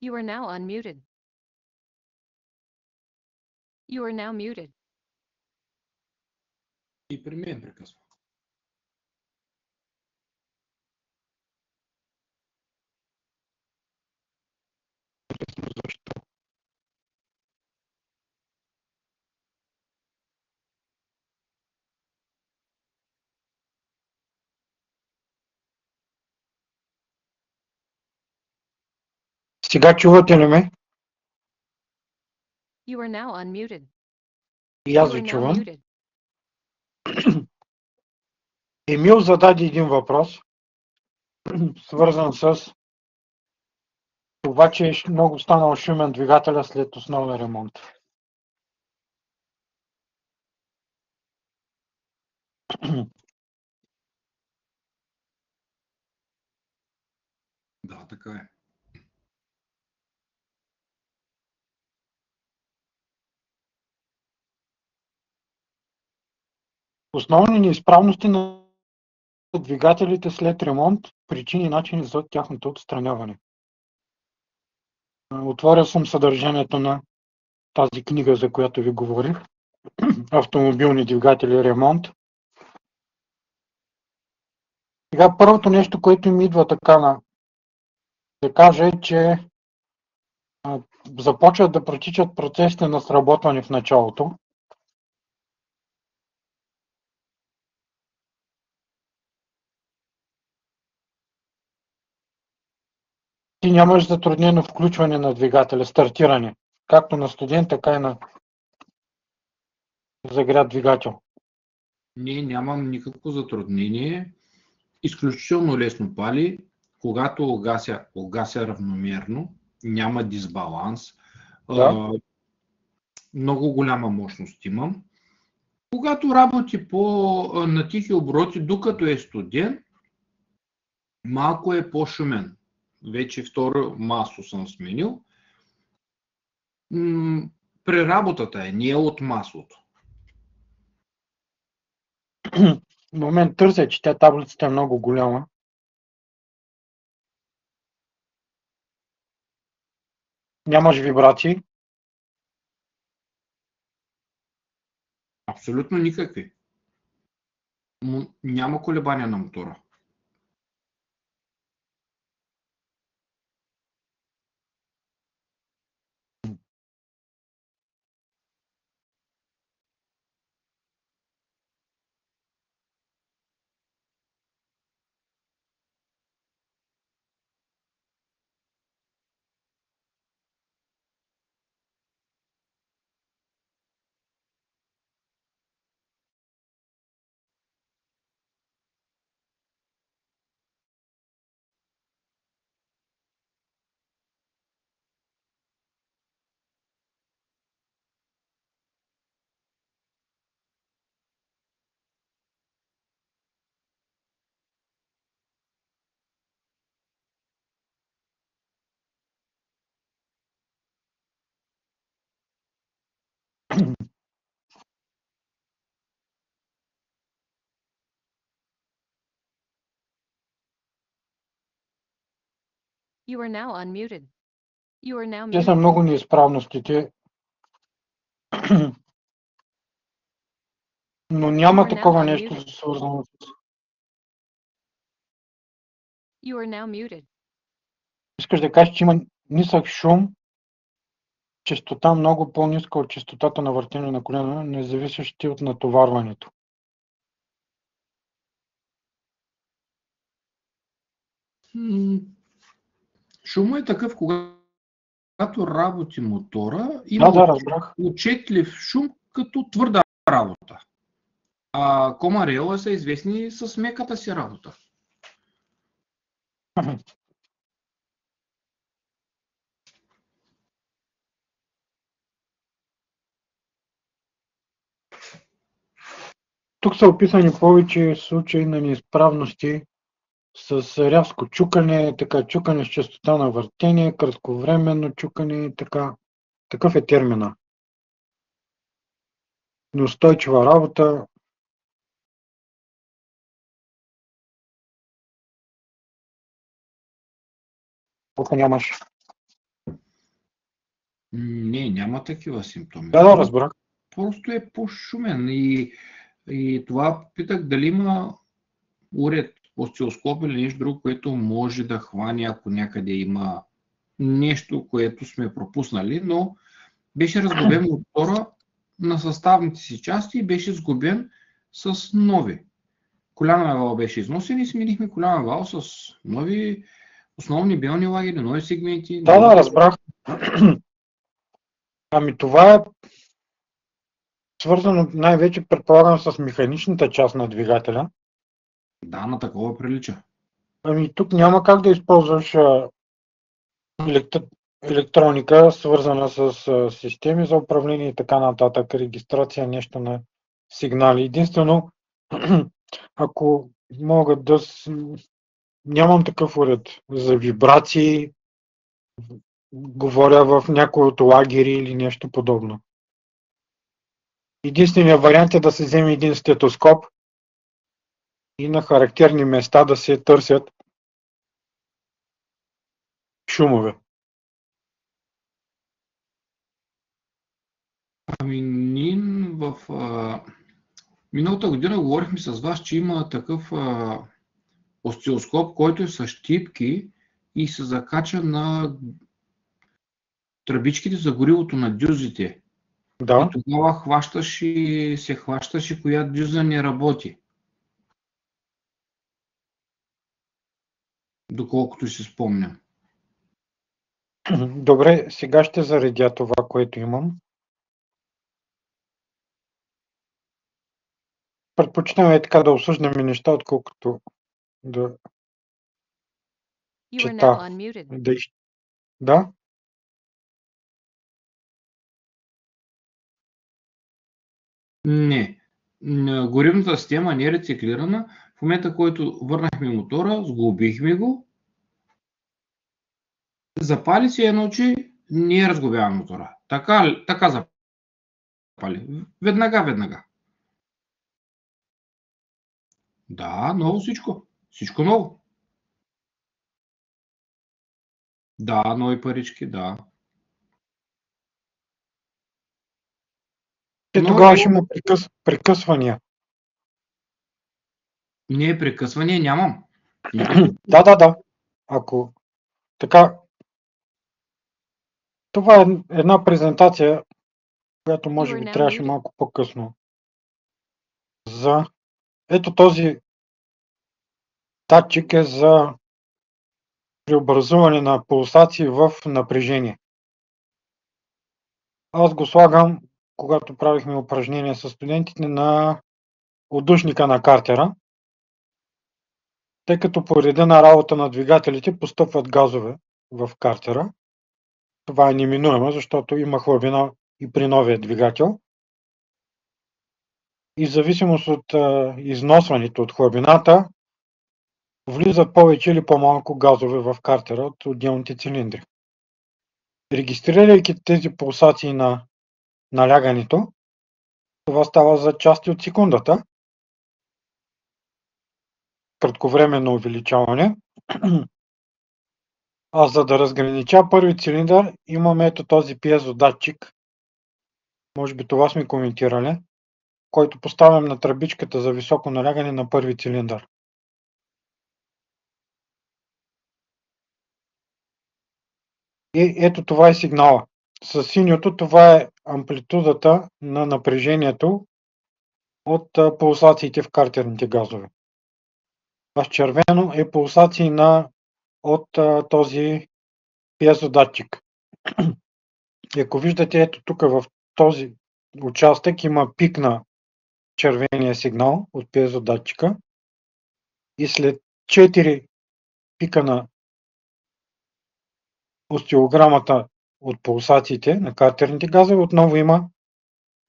You are now unmuted. You are now muted. И при мен прекъсва. Сега чувате ли ме? You are now unmuted. И аз You ви are now чувам. muted. Емил зададе един въпрос, свързан с това, че е много станал шумен двигателя след основен ремонт. Да, така е. Основни неизправности на двигателите след ремонт, причини и начини за тяхното отстраняване. Отворил съм съдържанието на тази книга, за която ви говорих. Автомобилни двигатели ремонт. Сега първото нещо, което ми идва така да кажа е, че започват да протичат процесите на сработване в началото. Ти нямаш затруднено включване на двигателя, стартиране, както на студен, така и на загрят двигател. Не, нямам никакво затруднение. Изключително лесно пали. Когато огася равномерно, няма дисбаланс. Да. Много голяма мощност имам. Когато работи на тихи обороти, докато е студен, малко е по-шумен. Вече второ масло съм сменил. Преработата е, не е от маслото. В момент търся, че тя таблицата е много голяма. Нямаш вибрации. Абсолютно никакви. Няма колебания на мотора. You are now unmuted. You are now Те са muted. много неизправностите. Но няма такова нещо свързано с... You are now muted. Искаш да кажеш, че има нисък шум, честота много по-ниска от честотата на въртене на колена, независещи от натоварването. Шумът е такъв, когато работи мотора, има разбрах. отчетлив шум като твърда работа. А Комарела са известни с меката си работа. Тук са описани повече случаи на неизправности с рязко чукане, чукане с честота на въртение, кратковременно чукане, така. Такъв е термина. Неустойчива работа. Тук нямаш. Не, няма такива симптоми. Да, разбрах. Просто е по-шумен и това питах дали има уред, осцилоскоп или нещо друго, което може да хване, ако някъде има нещо, което сме пропуснали, но беше разглобен мотора на съставните си части и беше сглобен с нови. Коляновия вал беше износен и сменихме коляновия вал с нови основни белни лагери, нови сегменти. Да, разбрах. Ами това е свързано най-вече, предполагам, с механичната част на двигателя. Да, на такова прилича. Ами тук няма как да използваш електроника, свързана с системи за управление и така нататък, регистрация, нещо на сигнали. Единствено, ако могат да... Нямам такъв уред за вибрации, говоря в някои от лагери или нещо подобно. Единственият вариант е да се вземе един стетоскоп и на характерни места да се търсят шумове. Ами ние в миналата година говорихме с вас, че има такъв осцилоскоп, който е с щипки и се закача на тръбичките за горивото на дюзите. Да. И тогава се хващаше коя дюза не работи. Доколкото си спомням. Добре, сега ще заредя това, което имам. Предпочитаме така да обсъждаме неща, отколкото да You are now чета. unmuted. Да? Не. Горивната система не е рециклирана. В момента, който върнахме мотора, сглобихме го, запали се едно, че не е разглобяван мотора. Така запали. Веднага. Да, ново всичко. Всичко ново. Да, нови парички, да. Тогава ще има прекъсвания. Не, прекъсване нямам. Да. Ако така, това е една презентация, която може би трябваше малко по-късно. Ето този датчик е за преобразуване на пулсации в напрежение. Аз го слагам, когато правихме упражнения с студентите, на отдушника на картера, тъй като по реда на работа на двигателите постъпват газове в картера. Това е неминуемо, защото има хлабина и при новия двигател. И в зависимост от износването от хлабината, влизат повече или по-малко газове в картера от отделните цилиндри. Регистрирайки тези пулсации на налягането, това става за части от секундата. Кратковременно увеличаване. А за да разгранича първи цилиндър, имаме ето този пиезодатчик. Може би това сме коментирали, който поставям на тръбичката за високо налягане на първи цилиндър. И ето това е сигнала. С синьото това е амплитудата на напрежението от пулсациите в картерните газове. А с червено е пулсации от този пиезодатчик. И ако виждате, ето тук в този участък има пик на червения сигнал от пиезодатчика и след 4 пика на остеограмата от пулсациите на картерните газове, отново има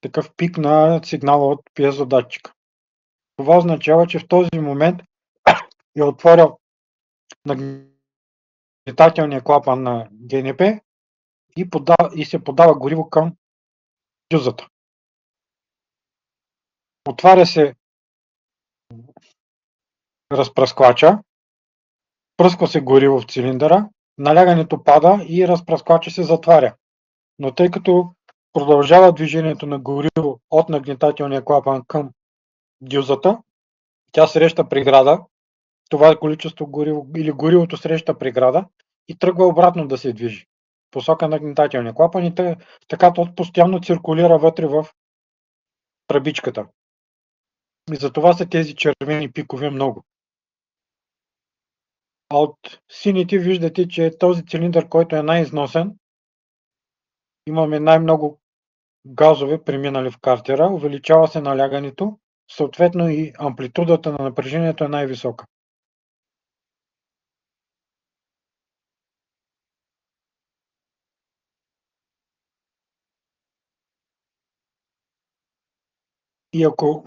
такъв пик на сигнала от пиезодатчика. Това означава, че в този момент е отворил нагнетателния клапан на ГНП и се подава гориво към дюзата. Отваря се разпръсквача, пръсква се гориво в цилиндъра, налягането пада и разпръсквача се затваря. но тъй като продължава движението на гориво от нагнетателния клапан към дюзата, тя среща преграда, това е количество гориво или горивото среща преграда и тръгва обратно да се движи. Посока нагнетателния клапан и така то постоянно циркулира вътре в тръбичката. И затова са тези червени пикове много. А от сините виждате, че този цилиндър, който е най-износен, имаме най-много газове преминали в картера, увеличава се налягането, съответно и амплитудата на напрежението е най-висока. И ако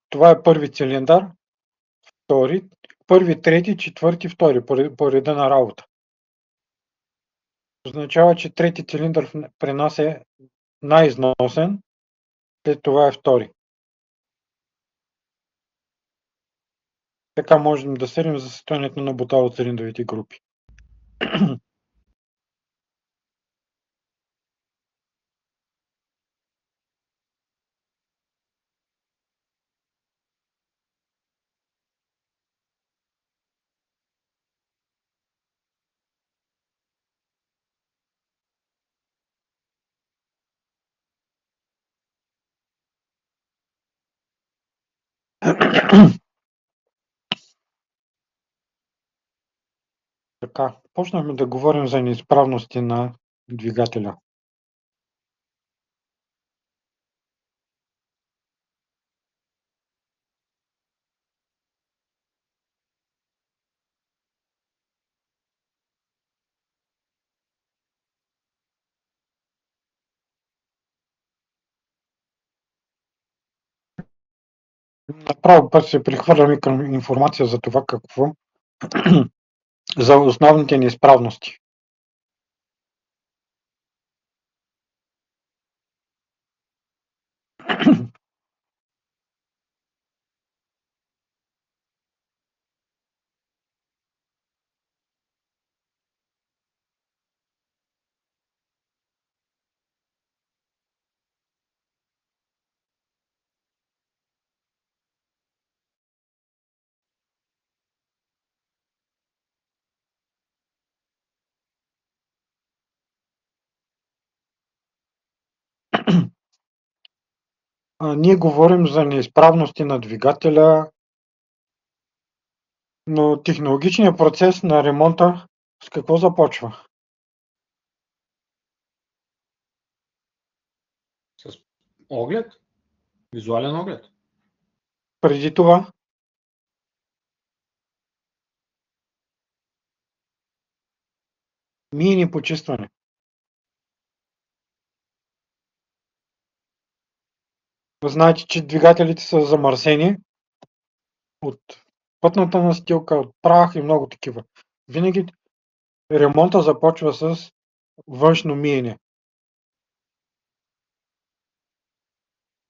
това е първи цилиндър, втори, първи, трети, четвърти, втори по реда на работа. Означава, че трети цилиндър при нас е най-износен, след това е втори. Така можем да съдим за състоянието на буталоцилиндровите групи. Така, почнахме да говорим за неизправности на двигателя. Направо път се прехвърляме към информация за това какво, за основните неизправности. Ние говорим за неизправности на двигателя, но технологичният процес на ремонта с какво започва? С оглед, визуален оглед. Преди това миене и почистване. Знаете, че двигателите са замърсени от пътната настилка, от прах и много такива. Винаги ремонта започва с външно миене.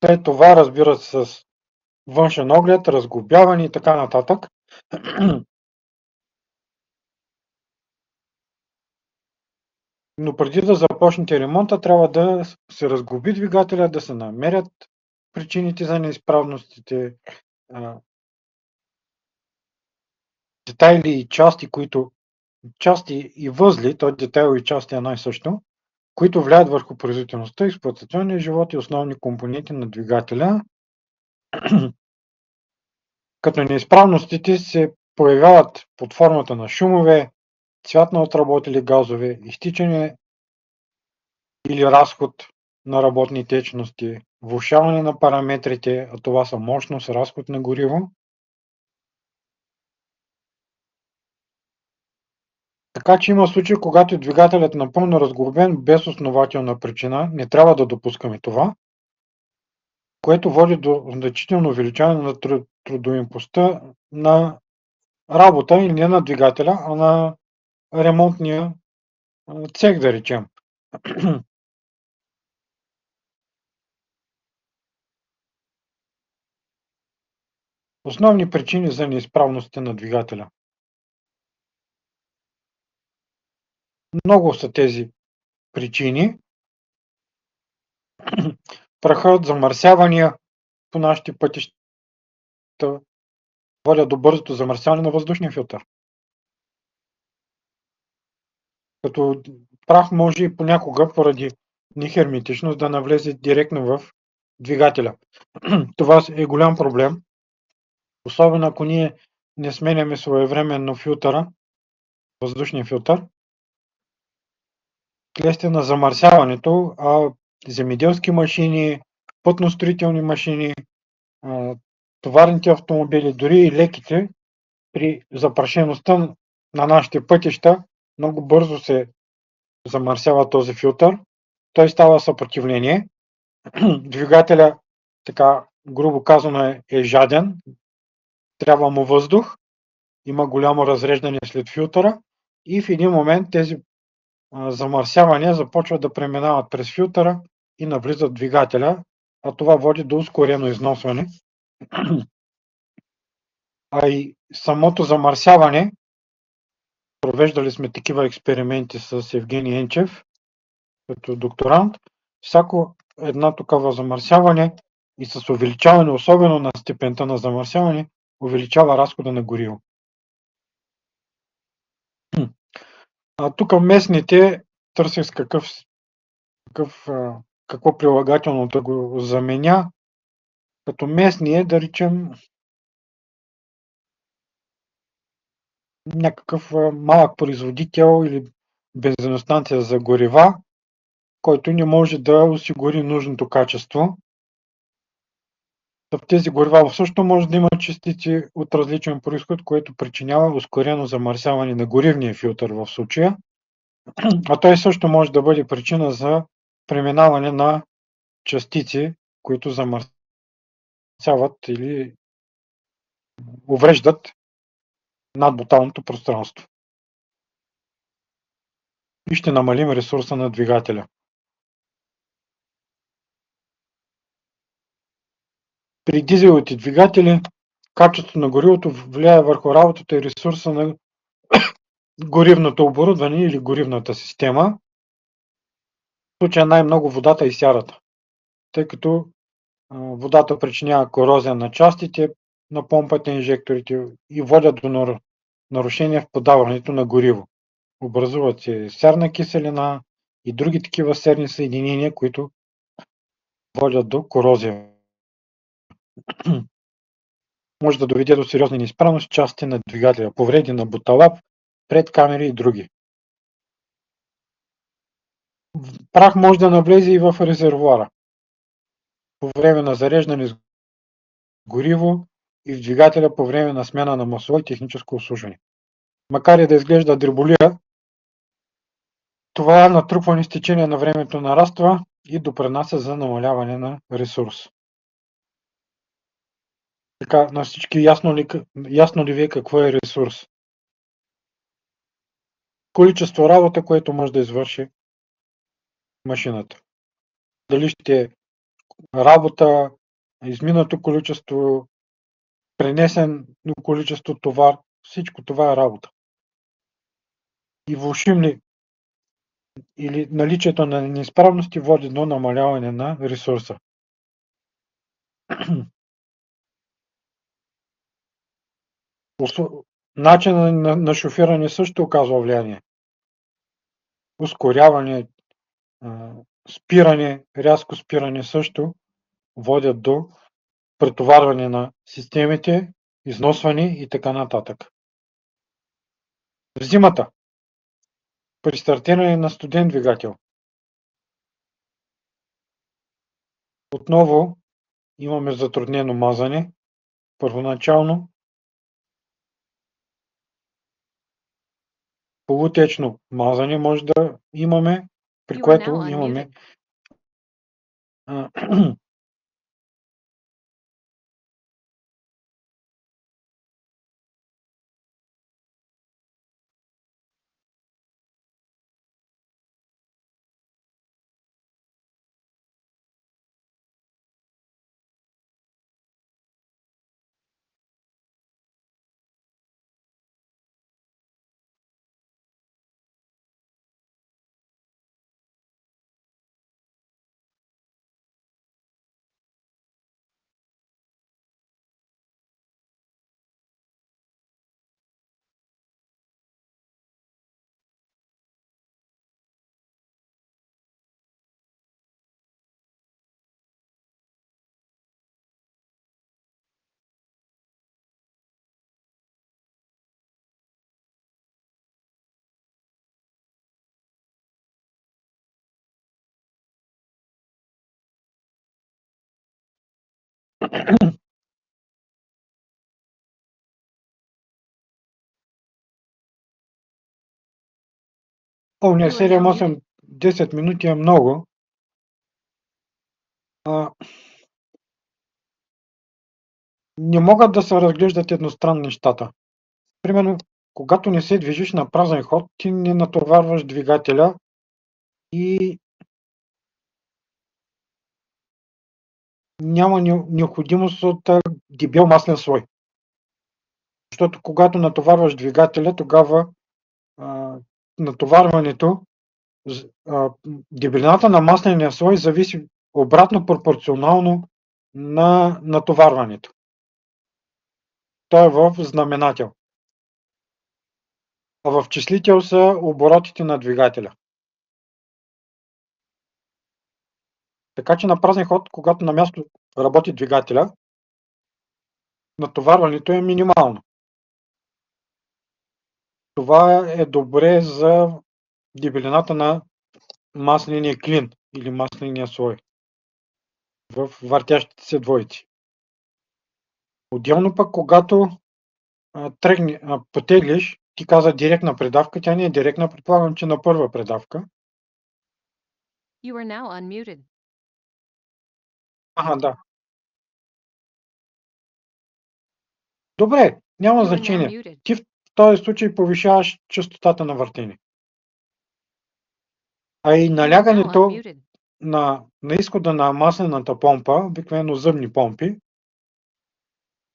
След това, разбира се, с външен оглед, разглобяване и така нататък. Но преди да започнете ремонта, трябва да се разглоби двигателя, да се намерят причините за неизправностите, детайли и части и възли, т.е. детайл и части е най-също, които влияят върху производителността, експлоатационния живот и основни компоненти на двигателя. Като неизправностите се появяват под формата на шумове, цвят на отработили газове, изтичане или разход на работни течности, влошаване на параметрите, а това са мощност, разход на гориво. Така че има случаи, когато двигателят е напълно разглобен без основателна причина, не трябва да допускаме това, което води до значително увеличаване на трудоемкостта на работа или не на двигателя, а на ремонтния цех, да речем. Основни причини за неизправностите на двигателя. Много са тези причини. Прахът, замърсявания по нашите пътища водят до бързото замърсяване на въздушния филтър. Като прах може и понякога, поради нехерметичност, да навлезе директно в двигателя. Това е голям проблем, особено ако ние не сменяме своевременно филтъра, въздушния филтър, вследствие на замърсяването, а земеделски машини, пътно-строителни машини, товарните автомобили, дори и леките, при запрашеността на нашите пътища много бързо се замърсява този филтър. Той става съпротивление. Двигателя, така грубо казано, е жаден. Трябва му въздух. Има голямо разреждане след филтъра и в един момент тези замърсявания започват да преминават през филтъра и навлизат в двигателя, а това води до ускорено износване. А и самото замърсяване, провеждали сме такива експерименти с Евгений Енчев, като докторант, всяко едно такова замърсяване и с увеличаване, особено на степента на замърсяване, увеличава разхода на гориво. А тук местните търсих с какво прилагателно да го заменя. Като местни да речем някакъв малък производител или бензиностанция за горива, който не може да осигури нужното качество. В тези горива също може да има частици от различен произход, което причинява ускорено замърсяване на горивния филтър в случая, а той също може да бъде причина за преминаване на частици, които замърсяват или увреждат надбуталното пространство. И ще намалим ресурса на двигателя. При дизеловите двигатели качеството на горивото влияе върху работата и ресурса на горивното оборудване или горивната система. В случая най-много водата и сярата, тъй като водата причинява корозия на частите на помпата и инжекторите и водят до нарушения в подаването на гориво. Образуват се серна киселина и други такива серни съединения, които водят до корозия. Може да доведе до сериозни неизправности части на двигателя, повреди на буталап, предкамери и други. Прах може да навлезе и в резервоара по време на зареждане с гориво и в двигателя по време на смяна на масло и техническо обслужване. Макар и да изглежда дреболия, това натрупване с течение на времето нараства и допринася за намаляване на ресурс. Така, на всички ясно ли ви е какво е ресурс? Количество работа, което може да извърши машината. Дали ще е работа, изминато количество, пренесено количество товар, всичко това е работа. И влошим ли или наличието на неизправности води до намаляване на ресурса. Начинът на шофиране също оказва влияние. Ускоряване, спиране, рязко спиране също водят до претоварване на системите, износване и така нататък. В зимата, при стартиране на студен двигател, отново имаме затруднено мазане. Първоначално полутечно мазане може да имаме, при което имаме О, не, You are now 7, 8, 10 минути е много. Не могат да се разглеждат едностранно нещата. Примерно, когато не се движиш на празен ход, ти не натоварваш двигателя и няма необходимост от дебел маслен слой. Защото когато натоварваш двигателя, тогава натоварването, дебелината на масления слой зависи обратно пропорционално на натоварването. Той е в знаменател. А в числител са оборотите на двигателя. Така че на празен ход, когато на място работи двигателя, натоварването е минимално. Това е добре за дебелината на масления клин или масления слой в въртящите се двойци. Отделно пък, когато потеглиш, ти каза директна предавка, тя не е директна, предполагам, че на първа предавка. You are now unmuted. Да. Добре, няма You are now значение. muted. Ти в този случай повишаваш честотата на въртене. А и You are now налягането unmuted. на изхода на маслената помпа, обикновено зъбни помпи,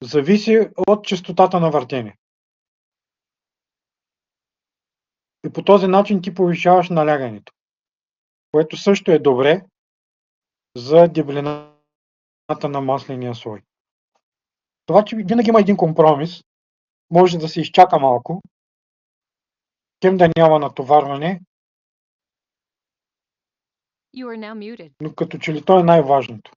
зависи от честотата на въртене. И по този начин ти повишаваш налягането, което също е добре за дебелината на масления слой. Това, че винаги има един компромис, може да се изчака малко, тем да няма натоварване, You are now muted. но като че ли то е най-важното.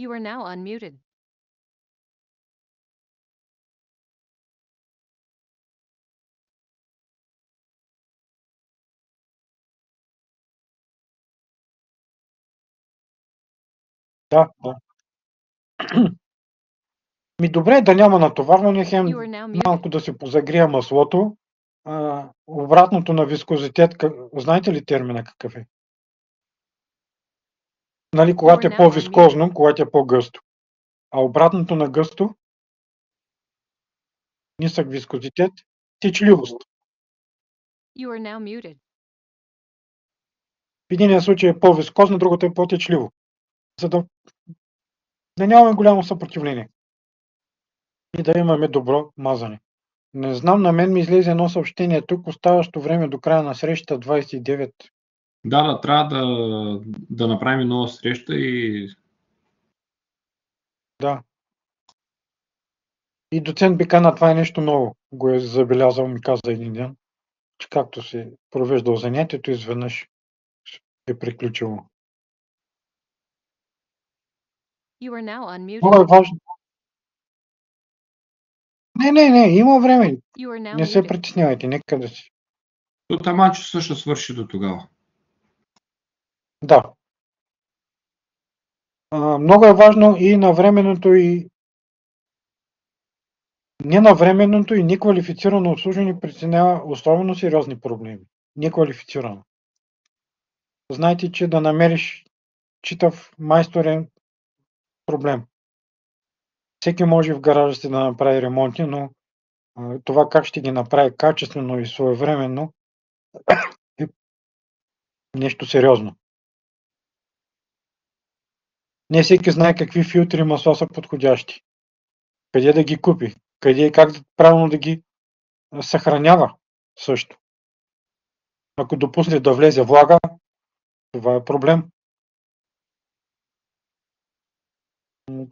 You are now unmuted. Да. Добре, да няма натоварване, хем You are now muted. малко да се позагрие маслото. Обратното на вискозитет, знаете ли термина какъв е? Нали, когато е по-вискозно, когато е по-гъсто. А обратното на гъсто, нисък вискозитет, течливост. You are now muted. В единия случай е по-вискозно, другото е по-течливо. За да нямаме голямо съпротивление и да имаме добро мазане. Не знам, на мен ми излезе едно съобщение тук, оставащо време до края на срещата 29. Да, трябва да направим нова среща и... Да. И доцент Бикана, това е нещо ново. Го е забелязал, ми каза един ден, че както се провеждал занятието, изведнъж е приключило. You are now unmuted. Много е важно. Не, има време. You are now Не се muted. притеснявайте, нека да си. Тамачо също свърши до тогава. Да. Много е важно и навременното и ненавременното и неквалифицирано обслужване причинява особено сериозни проблеми. Неквалифицирано. Знаете, че да намериш читав майстор е проблем. Всеки може в гаража си да направи ремонти, но това как ще ги направи качествено и своевременно е нещо сериозно. Не всеки знае какви филтри и масла са подходящи. Къде да ги купи, къде и как правилно да ги съхранява също. Ако допусне да влезе влага, това е проблем.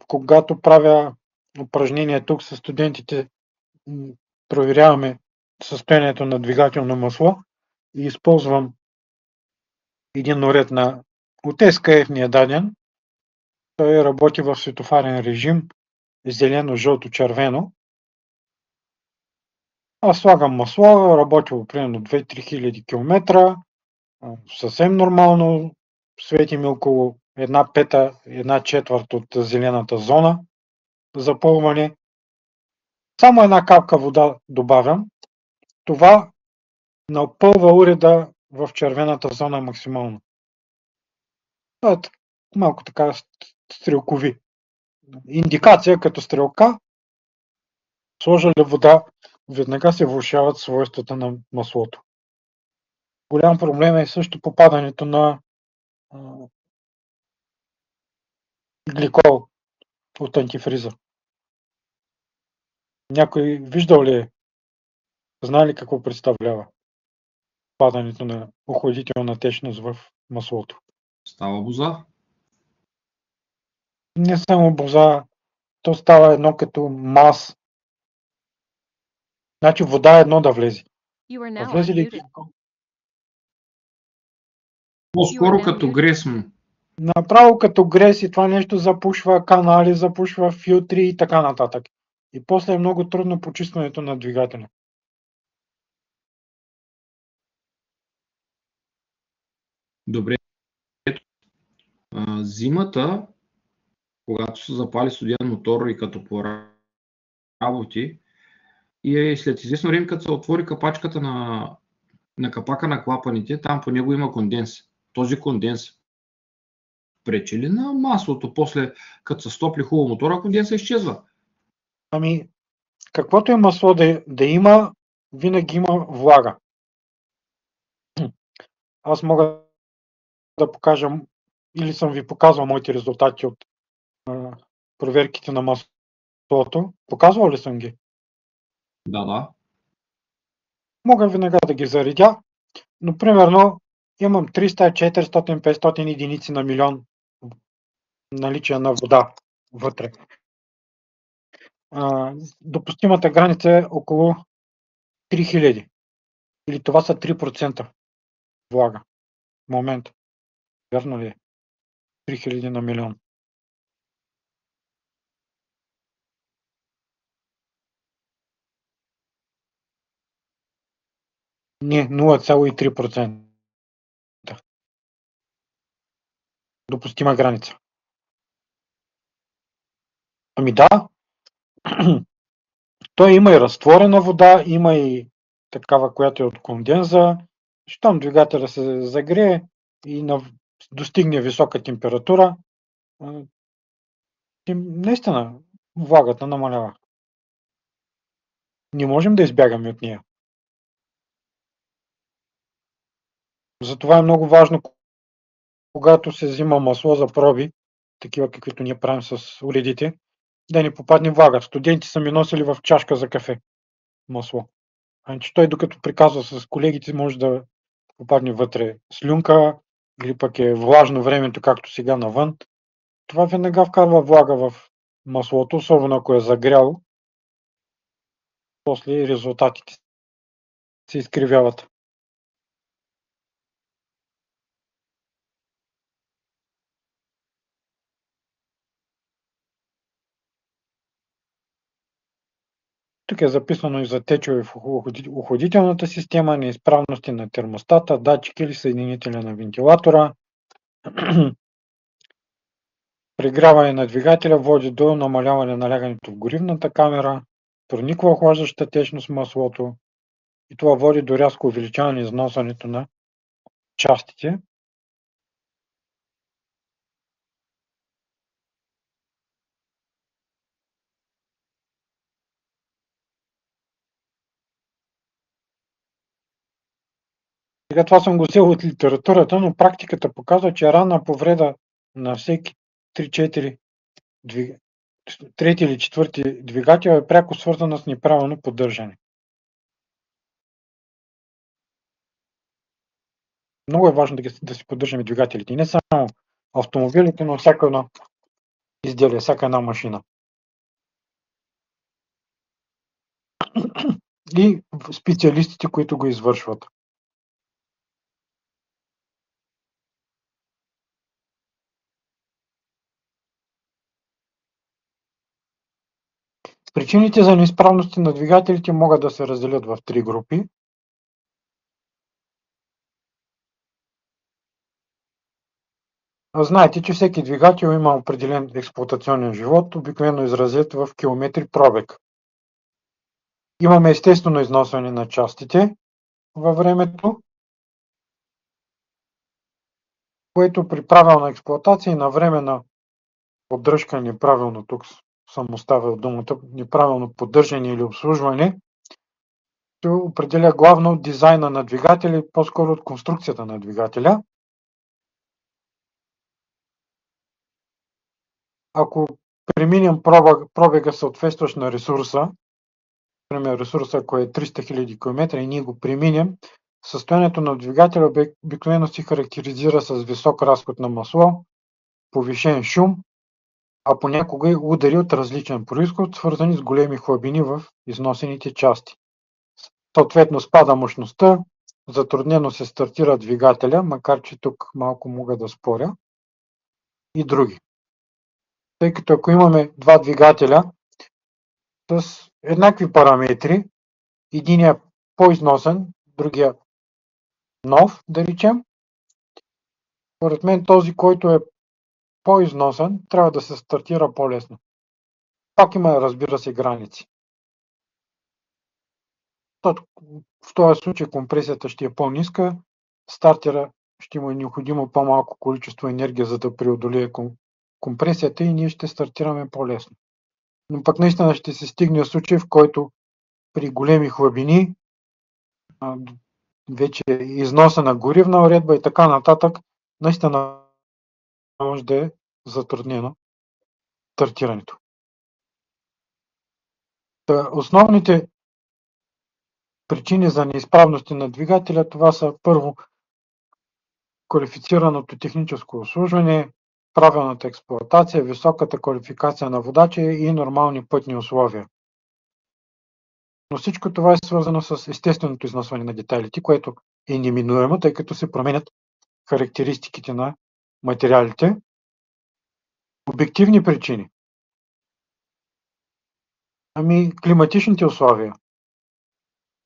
Когато правя упражнения тук с студентите, проверяваме състоянието на двигателно масло и използвам един уред от SKF ни е даден. Той работи в светофарен режим, зелено, жълто, червено. Аз слагам масло, работило примерно 2-3 хиляди километра, съвсем нормално, светим около 1/5, 1/4 от зелената зона запълване. Само една капка вода добавям. Това напълва уреда в червената зона максимално. Това е малко така стрелкови. Индикация като стрелка. Сложа ли вода, веднага се влошават свойствата на маслото. Голям проблем е също попадането на гликол от антифриза. Някой виждал ли е? Знае ли какво представлява падането на охладителна течност в маслото? Става боза. Не само боза, то става едно като мас. Значи вода е едно да влезе. You are now Влезе ли unmuted. По-скоро като грес му. Направо като грес и това нещо запушва канали, запушва филтри и така нататък. И после е много трудно почистването на двигателя. Добре. Зимата, когато се запали студен мотор и като поработи, и след известно време, като се отвори капачката на капака на клапаните, там по него има конденс. Този конденс пречи ли на маслото? После, като се стопли хубаво мотора, конденса изчезва. Ами, каквото е масло да има, винаги има влага. Аз мога да покажа, или съм ви показвал моите резултати от проверките на маслото. Показвал ли съм ги? Да. Мога веднага да ги заредя, но примерно имам 300, 400, 500 единици на милион наличие на вода вътре. Допустимата граница е около 3000. Или това са 3% влага. В момента. Верно ли е? 3000 на милион. Не, 0,3%. Допустима граница. Ами да, той има и разтворена вода, има и такава, която е от конденза. Щом двигателя се загрее и достигне висока температура, наистина влагата намалява. Не можем да избягаме от нея. Затова е много важно, когато се взима масло за проби, такива каквито ние правим с уредите, да не попадне влага. Студенти са ми носили в чашка за кафе масло. Значи той докато приказва с колегите, може да попадне вътре слюнка или пък е влажно времето, както сега навън. Това веднага вкарва влага в маслото, особено ако е загряло. После резултатите се изкривяват. Тук е записано и за течове в охладителната система, неизправности на термостата, датчик или съединителя на вентилатора. Прегряване на двигателя води до намаляване на налягането в горивната камера, прониква охлаждаща течност в маслото и това води до рязко увеличаване износването на частите. Сега това съм го взел от литературата, но практиката показва, че ранна повреда на всеки 3-4 трети или четвърти двигател е пряко свързана с неправилно поддържане. Много е важно да си поддържаме двигателите. И не само автомобилите, но всяко едно изделие, всяка една машина. И специалистите, които го извършват. Причините за неизправности на двигателите могат да се разделят в 3 групи. Знаете, че всеки двигател има определен експлоатационен живот, обикновено изразят в километри пробег. Имаме естествено износване на частите във времето, което при правилна експлоатация и навременна поддръжка, неправилно, тук съм оставил думата, неправилно поддържане или обслужване, се определя главно от дизайна на двигателя и по-скоро от конструкцията на двигателя. Ако преминем пробега съответстващ на ресурса, например ресурса, ако е 300 000 км и ние го преминем, състоянието на двигателя обикновено се характеризира с висок разход на масло, повишен шум, а понякога и удари от различен произход, свързани с големи хлабини в износените части. Съответно спада мощността, затруднено се стартира двигателя, макар че тук малко мога да споря, и други. Тъй като ако имаме два двигателя с еднакви параметри, единия по-износен, другия нов, да речем, според мен този, който е по-износен, трябва да се стартира по-лесно. Пак има, разбира се, граници. В този случай компресията ще е по-ниска, стартера ще му е необходимо по-малко количество енергия, за да преодолее компресията и ние ще стартираме по-лесно. Но пък наистина ще се стигне случай, в който при големи хлабини, вече износа на горивна уредба и така нататък, наистина може да е затруднено стартирането. Основните причини за неизправности на двигателя, това са първо квалифицираното техническо обслужване, правилната експлоатация, високата квалификация на водача и нормални пътни условия. Но всичко това е свързано с естественото износване на детайлите, което е неминуемо, тъй като се променят характеристиките на материалите. Обективни причини. Климатичните условия,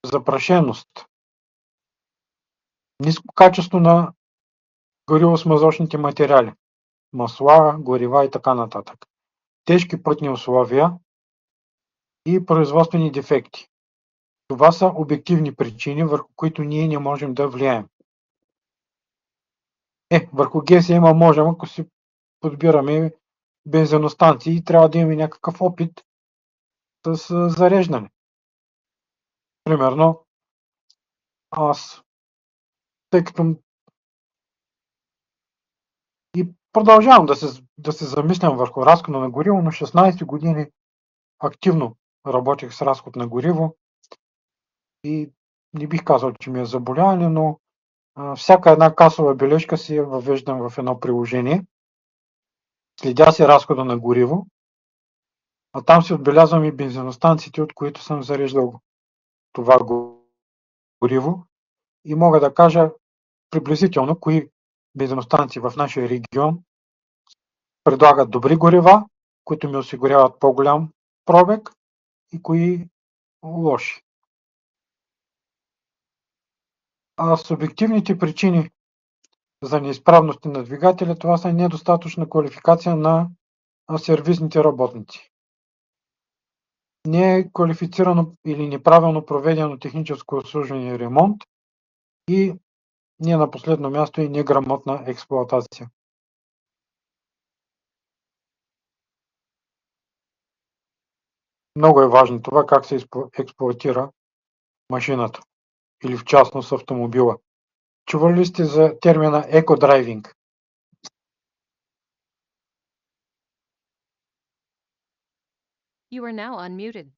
запрашеност, ниско качество на гориво-смазочните материали, масла, горива и така нататък. Тежки пътни условия и производствени дефекти. Това са обективни причини, върху които ние не можем да влияем. Върху ГСМ можем, ако си подбираме бензиностанции и трябва да имаме някакъв опит с зареждане. Примерно, аз, тъй като и продължавам да се замислям върху разхода на гориво, но 16 години активно работех с разход на гориво и не бих казал, че ми е заболяване, но всяка една касова бележка си я въвеждам в едно приложение. Следя си разхода на гориво, а там си отбелязвам и бензиностанциите, от които съм зареждал това гориво и мога да кажа приблизително кои бензиностанции в нашия регион предлагат добри горива, които ми осигуряват по-голям пробег и кои лоши. Субективните причини за неизправности на двигателя, това са недостатъчна квалификация на сервизните работници. Не е квалифицирано или неправилно проведено техническо обслужване и ремонт и не на последно място и неграмотна експлоатация. Много е важно това как се експлоатира машината или в частност автомобила. Чували ли сте за термина екодрайвинг? You are now unmuted.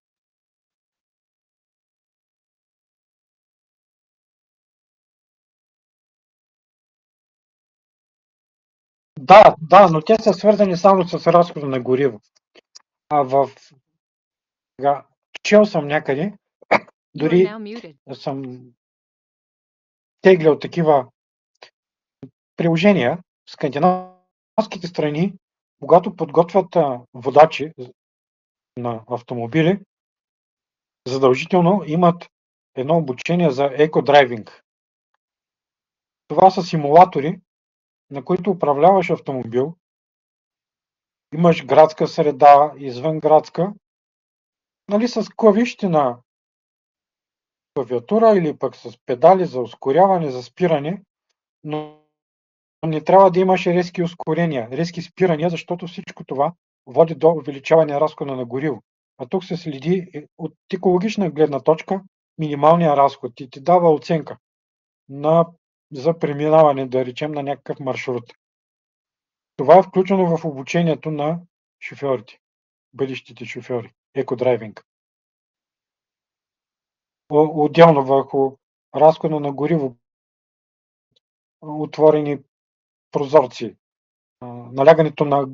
Да, но те са свързани само с разхода на гориво. Чел съм някъде, дори съм теглял такива приложения. Скандинавските страни, когато подготвят водачи на автомобили, задължително имат едно обучение за екодрайвинг. Това са симулатори на които управляваш автомобил, имаш градска среда, извънградска, нали, с клавишите на клавиатура или пък с педали за ускоряване, за спиране, но не трябва да имаш резки ускорения, резки спирания, защото всичко това води до увеличаване разхода на гориво. А тук се следи от екологична гледна точка минималния разход и ти дава оценка за преминаване, да речем, на някакъв маршрут. Това е включено в обучението на шофьорите, бъдещите шофьори, екодрайвинг. Отделно върху разхода на гориво, отворени прозорци, налягането на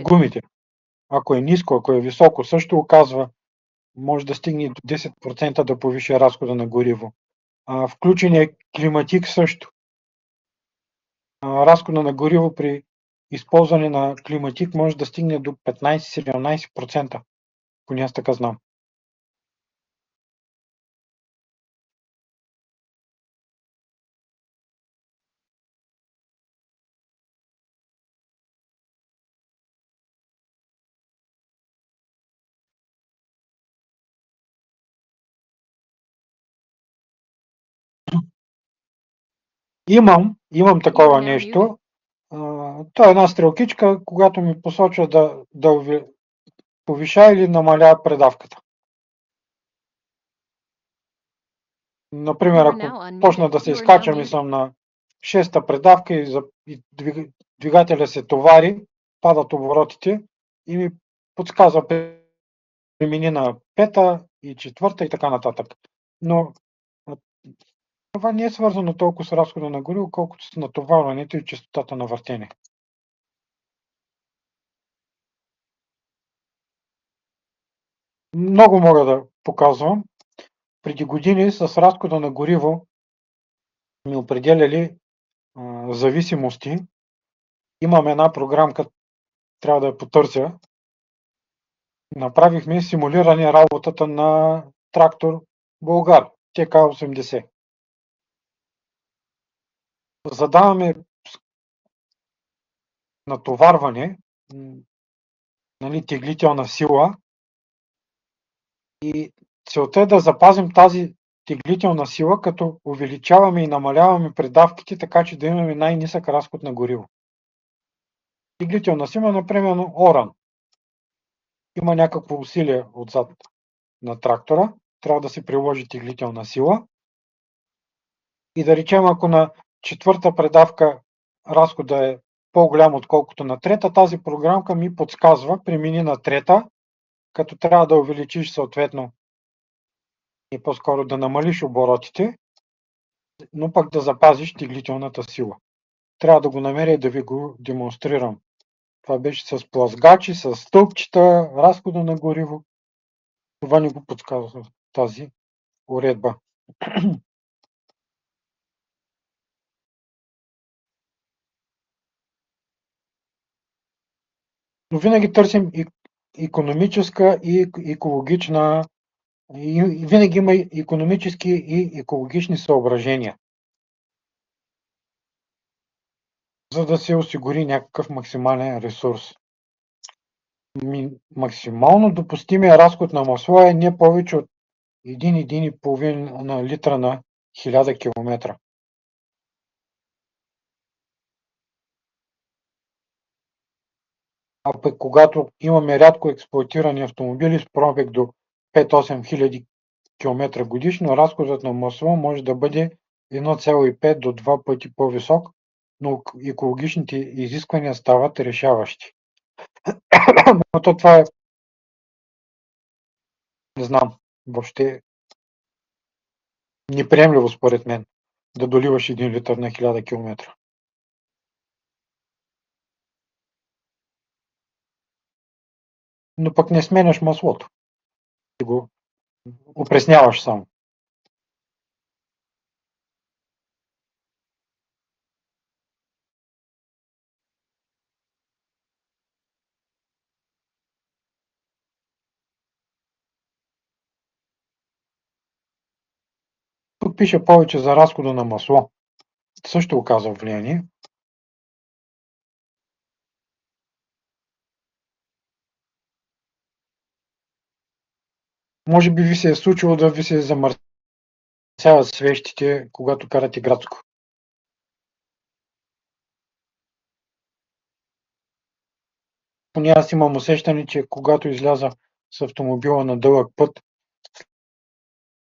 гумите. Ако е ниско, ако е високо, също оказва, може да стигне до 10% да повиши разхода на гориво. Включен е климатик също. Разхода на гориво при използване на климатик може да стигне до 15-17%. Поне аз така знам. Имам такова нещо. Това е една стрелкичка, когато ми посочва да повиша или намаля предавката. Например, ако почна да се изкачам и съм на 6-та предавка и двигателя се товари, падат оборотите и ми подсказва премини на 5-та и 4-та и така нататък. Но това не е свързано толкова с разхода на гориво, колкото с натоварването и честотата на въртене. Много мога да показвам. Преди години с разхода на гориво ми определяли зависимости. Имам една програмка, трябва да я потърся. Направихме симулиране работата на трактор Болгар ТК-80. Задаваме натоварване, нали, теглителна сила и целта е да запазим тази теглителна сила, като увеличаваме и намаляваме придавките, така че да имаме най-нисък разход на гориво. Теглителна сила, например, оран. Има някакво усилие отзад на трактора, трябва да се приложи теглителна сила. И да речем, ако на 4-та предавка разхода е по-голям отколкото на 3-та, тази програмка ми подсказва, премини на 3-та, като трябва да увеличиш съответно и по-скоро да намалиш оборотите, но пък да запазиш теглителната сила. Трябва да го намеря и да ви го демонстрирам. Това беше с плазгачи, с стълбчета, разхода на гориво. Това ни го подсказва тази уредба. Но винаги търсим икономическа и екологична, и винаги има икономически и екологични съображения, за да се осигури някакъв максимален ресурс. Максимално допустимия разход на масло е не повече от 1,5 литра на 1000 км. А пък когато имаме рядко експлоатирани автомобили с пробег до 5-8 хиляди км годишно, разходът на масло може да бъде 1,5 до 2 пъти по-висок, но екологичните изисквания стават решаващи. Но това е, не знам, въобще неприемливо според мен, да доливаш 1 литър на 1000 км. Но пък не сменяш маслото. Ти го опресняваш само. Тук пише повече за разхода на масло. също оказва влияние. Може би ви се е случило да ви се замърсяват свещите, когато карате градско. Поне аз имам усещане, че когато изляза с автомобила на дълъг път,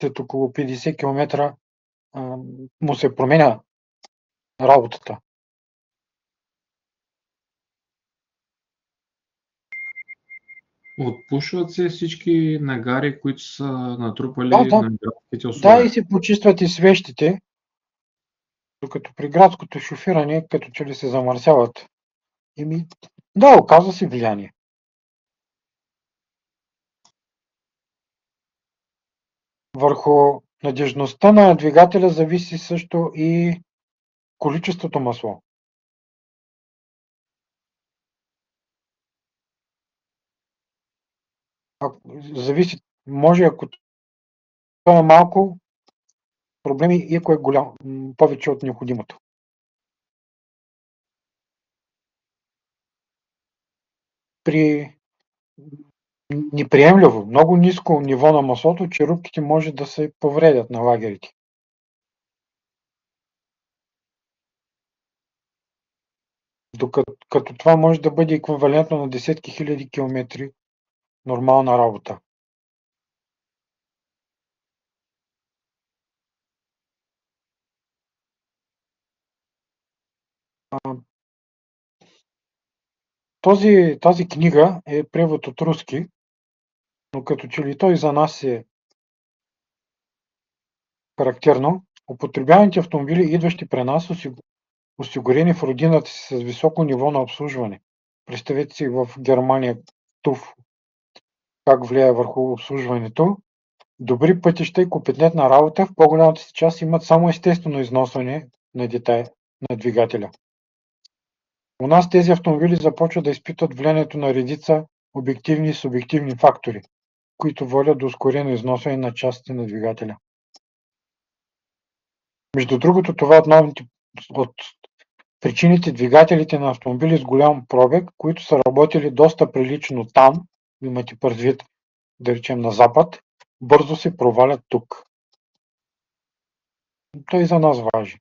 след около 50 км му се променя работата. Отпушват се всички нагари, които са натрупали Да, на градските Да, условия. и се почистват и свещите, докато при градското шофиране като че ли се замърсяват. Да, оказва се влияние. Върху надежността на двигателя зависи също и количеството масло. Зависи, може ако това е малко, проблеми и ако е голям, повече от необходимото. При неприемливо, много ниско ниво на маслото, черупките може да се повредят на лагерите. Докато това може да бъде еквивалентно на десетки хиляди километри нормална работа. Тази книга е превод от руски, но като че ли той за нас е характерно. Употребяваните автомобили, идващи при нас, осигурени в родината си с високо ниво на обслужване. Представете си в Германия ТУВ как влияе върху обслужването. Добри пътища и компетентна работа в по-голямата си част имат само естествено износване на двигателя. У нас тези автомобили започват да изпитват влиянието на редица обективни и субективни фактори, които водят до ускорено износване на частите на двигателя. Между другото, това от причините двигателите на автомобили с голям пробег, които са работили доста прилично там, имате предвид, да речем на запад, бързо се провалят тук. Той за нас важи.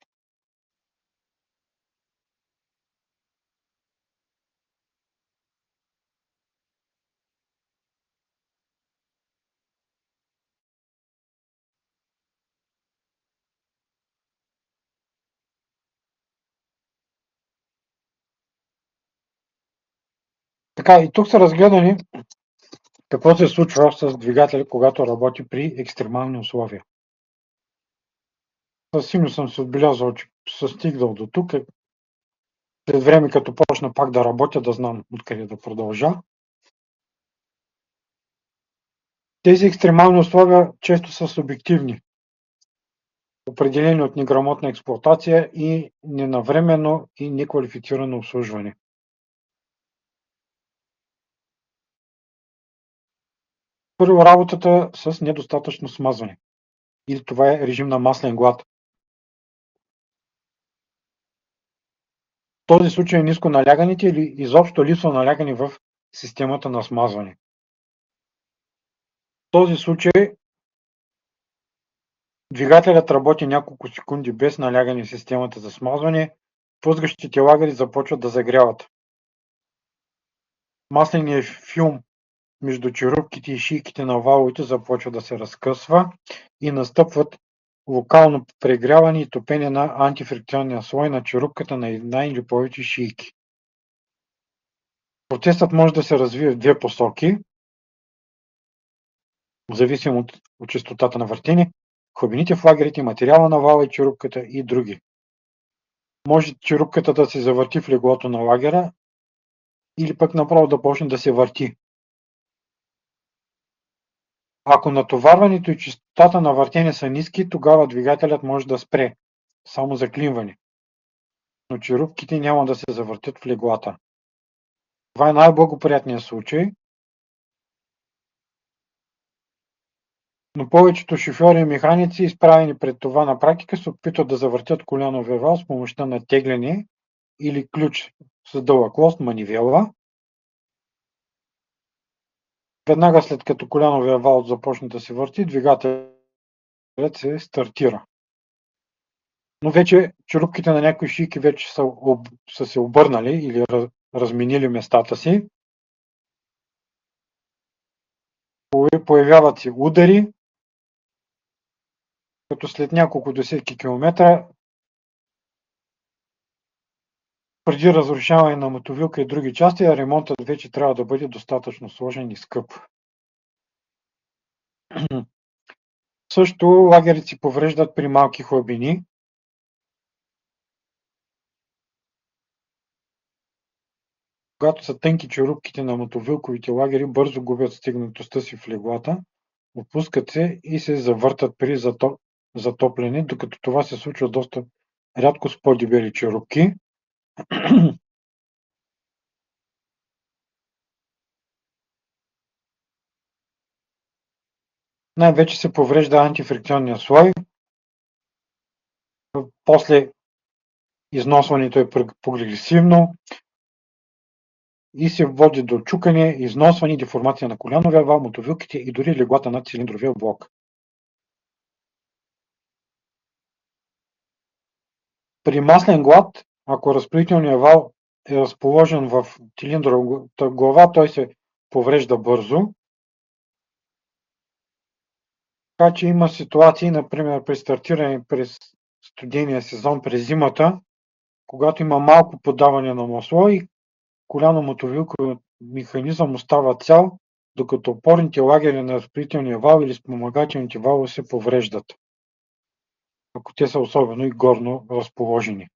Така, и тук са разгледани какво се случва с двигателя, когато работи при екстремални условия. Със сигурност съм се отбелязал, че съм стигнал до тук. След време, като почна пак да работя, да знам откъде да продължа. Тези екстремални условия често са субективни, определени от неграмотна експлоатация и ненавременно и неквалифицирано обслужване. Първо, работата с недостатъчно смазване. Или това е режим на маслен глад. В този случай ниско наляганите или изобщо липсва налягане в системата на смазване. В този случай двигателят работи няколко секунди без налягане в системата за смазване, пускащите лагери започват да загряват. Масленият филм между черупките и шийките на валовете започва да се разкъсва и настъпват локално прегряване и топене на антифрикционния слой на черупката на една или повече шийки. Процесът може да се развие в две посоки, зависимо от честотата на въртене, хлабините в лагерите, материала на вала и черупката и други. Може черупката да се завърти в леглото на лагера или пък направо да почне да се върти. Ако натоварването и честотата на въртене са ниски, тогава двигателят може да спре, само заклинване. Но черупките няма да се завъртят в леглата. Това е най-благоприятният случай. Но повечето шофьори и механици, изправени пред това на практика, се опитват да завъртят коляновия вал с помощта на тегляне или ключ с дълъг лост, манивела. Веднага след като коляновия вал започне да се върти, двигателят се стартира. Но вече черупките на някои шийки вече са се обърнали или разменили местата си. Появяват се удари, като след няколко десетки километра, преди разрушаване на мотовилка и други части, ремонтът вече трябва да бъде достатъчно сложен и скъп. Също лагерите се повреждат при малки хлабини. Когато са тънки черупките на мотовилковите лагери, бързо губят стигнатостта си в леглата, опускат се и се завъртат при затопляне, докато това се случва доста рядко с по-дебели черупки. Най-вече се поврежда антифрикционния слой, после износването е прогресивно и се води до чукане, износване и деформация на коляновия вал, мотовилките и дори леглата на цилиндровия блок. При маслен глад, ако разпределителният вал е разположен в цилиндровата глава, той се поврежда бързо. Така че има ситуации, например при стартиране през студения сезон, през зимата, когато има малко подаване на масло и коляно-мотовилковият механизъм остава цял, докато опорните лагери на разпределителния вал или спомагателните валове се повреждат, ако те са особено и горно разположени.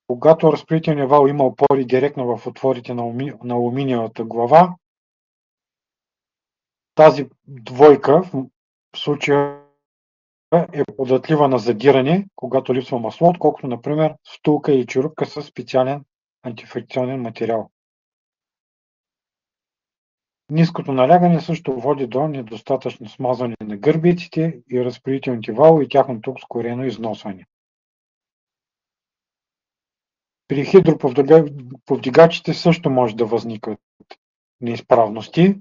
Когато разпределителният вал има опори директно в отворите на алуминиевата глава, тази двойка в случая е податлива на задиране, когато липсва масло, отколкото, например, втулка или черупка със специален антифрикционен материал. Ниското налягане също води до недостатъчно смазване на гърбиците и разпределителните валове и тяхното ускорено износване. При хидроповдигачите също може да възникват неизправности.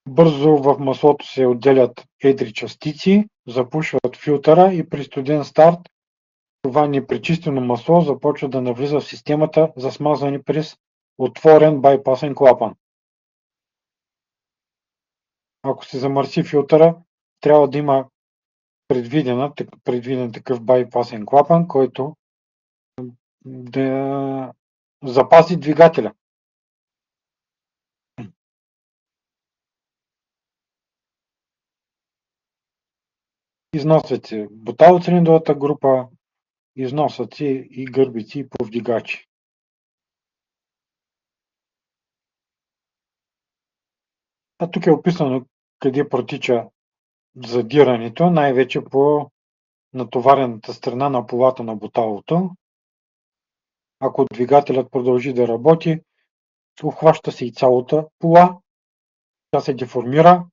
Бързо в маслото се отделят едри частици, запушват филтъра и при студен старт това непречистено масло започва да навлиза в системата за смазване през отворен байпасен клапан. Ако се замърси филтъра, трябва да има предвиден такъв байпасен клапан, който да запази двигателя. Износват се буталоцилиндровата група, износват се и гърбици и повдигачи. А тук е описано къде протича задирането, най-вече по натоварената страна на полата на буталото. Ако двигателят продължи да работи, обхваща се и цялата пола, тя се деформира,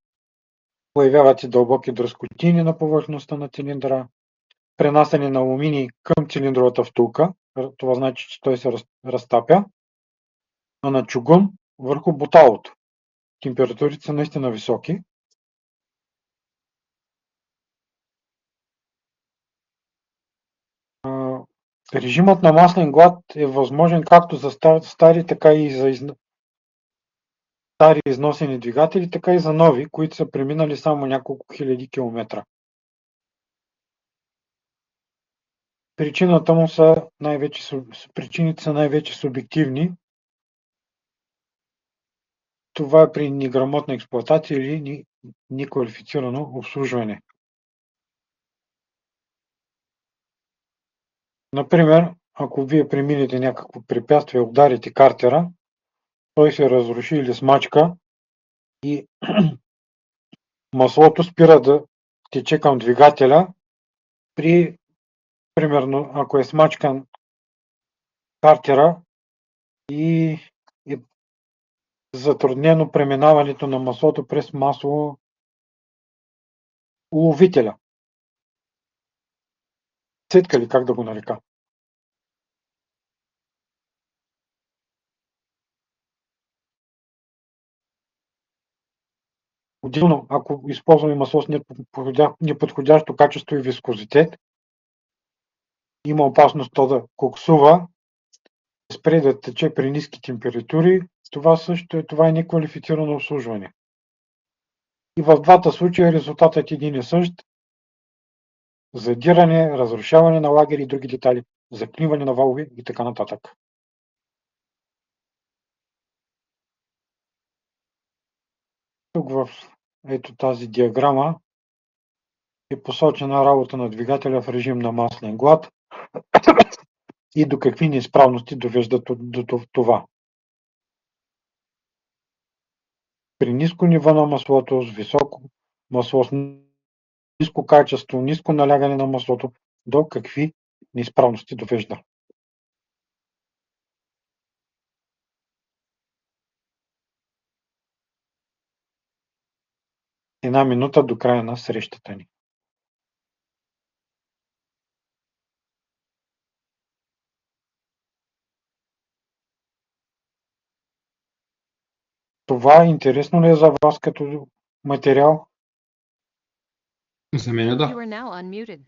появяват се дълбоки дръскотини на повърхността на цилиндъра, пренасяне на алуминий към цилиндровата втулка, това значи, че той се разтапя, а на чугун върху буталото. Температурите са наистина високи. Режимът на маслен глад е възможен както за стари, така и за стари износени двигатели, така и за нови, които са преминали само няколко хиляди километра. Причините са най-вече субективни. Това е при неграмотна експлоатация или неквалифицирано обслужване. Например, ако вие преминете някакво препятствие, ударите картера, той се разруши или смачка и маслото спира да тече към двигателя. Примерно, ако е смачкан картера и затруднено преминаването на маслото през масло уловителя. Цетка ли, как да го нарека? Отделно, ако използваме масло с неподходящо качество и вискозитет, има опасност то да коксува, спре да тече при ниски температури. Това е неквалифицирано обслужване. И в двата случая резултатът е един и същ. Задиране, разрушаване на лагери и други детайли, заклинване на валове и така нататък. Тук в ето тази диаграма е посочена работа на двигателя в режим на маслен глад и до какви неизправности довежда до това. При ниско ниво на маслото, с високо масло, с ниско качество, ниско налягане на маслото, до какви неизправности довежда. Една минута до края на срещата ни. Това интересно ли е за вас като материал? За мен You да. are now unmuted.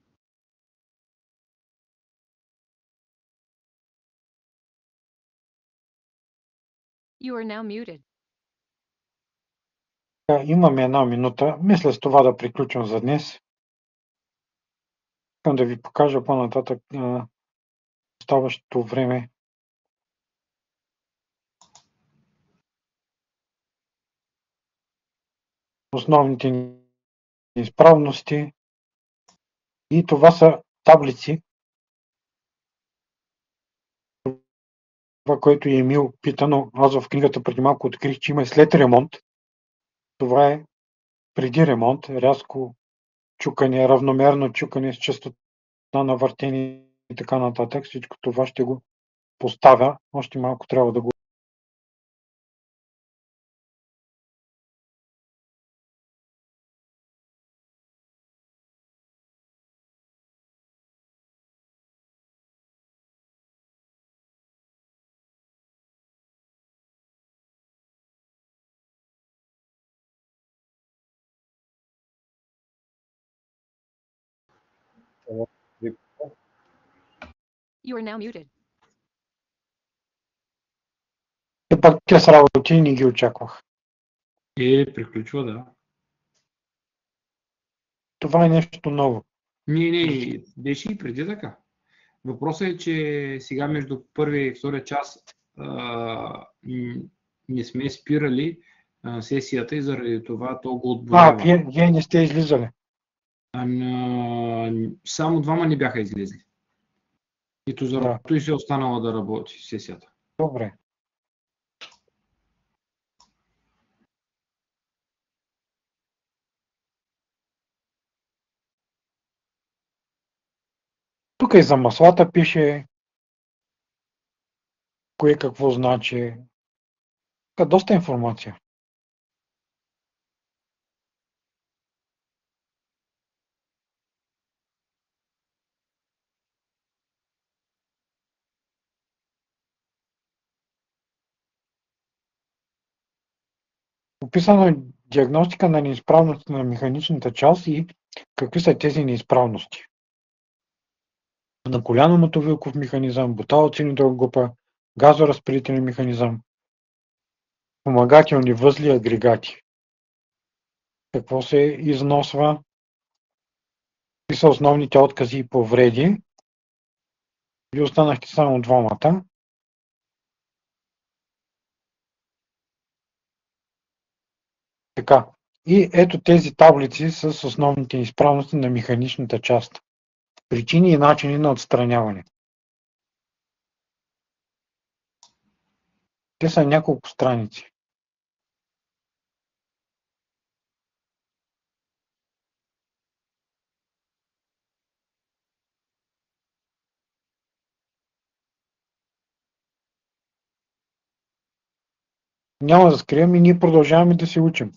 You are now muted. Имаме една минута. Мисля с това да приключвам за днес. Искам да ви покажа по-нататък оставащото време. Основните неизправности. И това са таблици. Това, което е Емил пита, но аз в книгата преди малко открих, че има и след ремонт. Това е преди ремонт. Рязко чукане, равномерно чукане с честота на въртение и така нататък. Всичко това ще го поставя. Още малко трябва да го You are now muted. Все пак с работи не ги очаквах. Приключва, да. Това е нещо ново. Не, беше и преди така. Въпросът е, че сега между първия и втория час не сме спирали сесията и заради това то го отборява. Вие не сте излизали. Само двама не бяха излезли. Ито заради Да. и се останала да работи сесията. Добре. Тук и за маслата пише кое какво значи. Доста информация. Описано е диагностика на неизправности на механичната част и какви са тези неизправности. На коляно-мотовилков механизъм, буталоцилиндрова група, газоразпределителен механизъм, спомагателни възли, агрегати. Какво се износва? Какви са основните откази и повреди? Вие останахте само двамата. Така. И ето тези таблици с основните изправности на механичната част. Причини и начини на отстраняване. Те са няколко страници. Няма да скрием и ние продължаваме да се учим.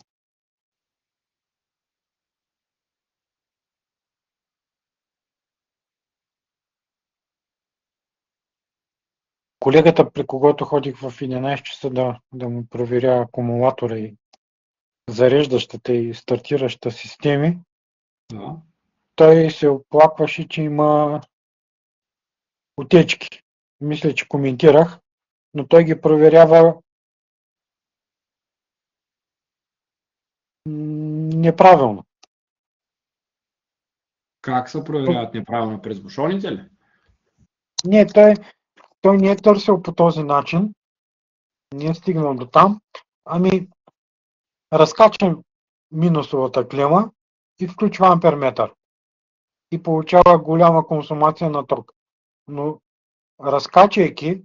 Колегата, при когото ходих в 11 часа да му проверя акумулатора и зареждащата и стартираща системи, Да. той се оплакваше, че има отечки. Мисля, че коментирах, но той ги проверява неправилно. Как се проверяват неправилно, през бушоните ли? Не, той не е търсил по този начин, не е стигнал до там. Ами, разкачам минусовата клема и включва амперметър. И получава голяма консумация на ток. Но разкачайки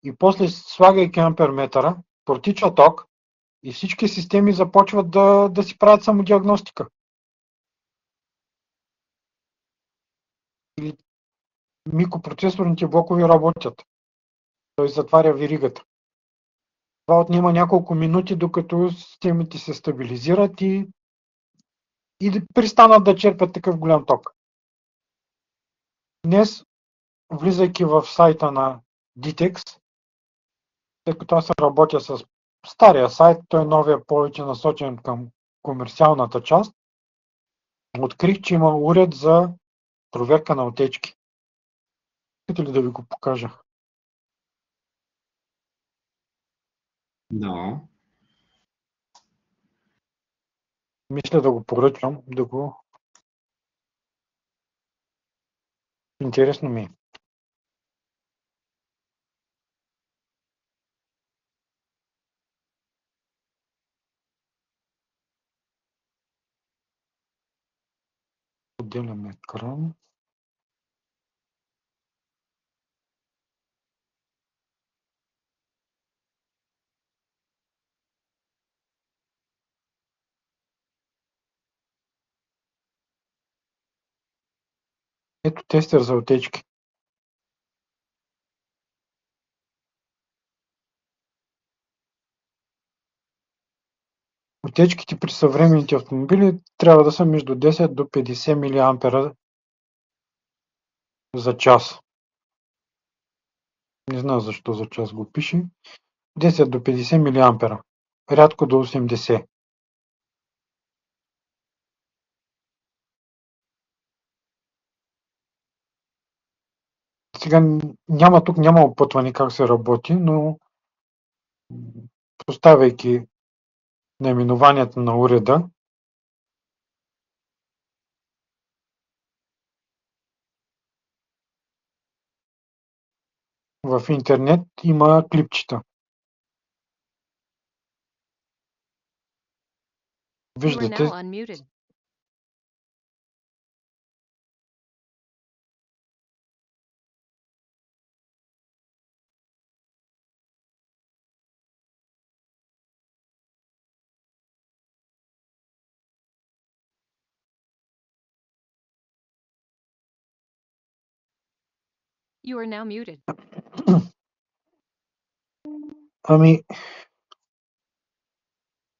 и после слагайки амперметъра, протича ток и всички системи започват да си правят самодиагностика. И микропроцесорните блокове работят. Той затваря веригата. Това отнема няколко минути, докато системите се стабилизират и престанат да черпят такъв голям ток. Днес, влизайки в сайта на DTEX, тъй като аз работя с стария сайт, той новия повече насочен към комерциалната част, открих, че има уред за проверка на отечки. Искате ли да ви го покажа? Да. Мисля да го поръчвам, Интересно ми е. Отделям екран. Ето тестер за отечки. Отечките при съвременните автомобили трябва да са между 10 до 50 мА за час. Не знам защо за час го пише. 10 до 50 мА. Рядко до 80. Сега няма опътване как се работи, но поставяйки наименованието на уреда, в интернет има клипчета. You are Виждате, now unmuted. You are now muted. ами,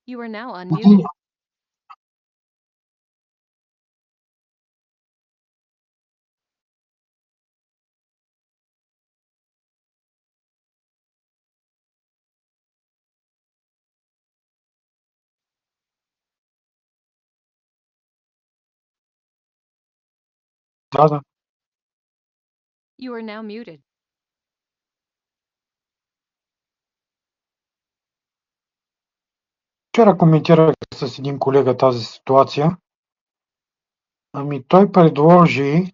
You are now unmuted. да. You are now muted. Вчера коментирах с един колега тази ситуация. Ами той предложи,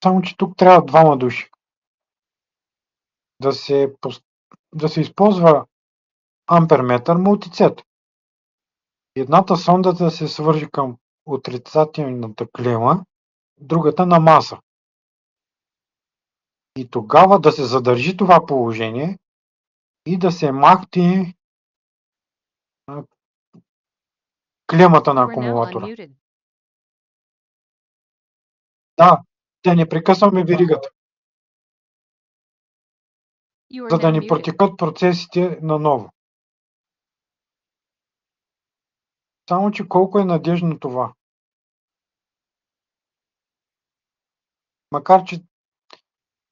само че тук трябва двама души. Да се използва амперметър мултицет. Едната сонда да се свържи към отрицателната клема, другата на маса. И тогава да се задържи това положение и да се махне клемата на You are now акумулатора. unmuted. Да, да не прекъсваме веригата. You are за да now ни muted. протекат процесите наново. Само че колко е надежно това? Макар че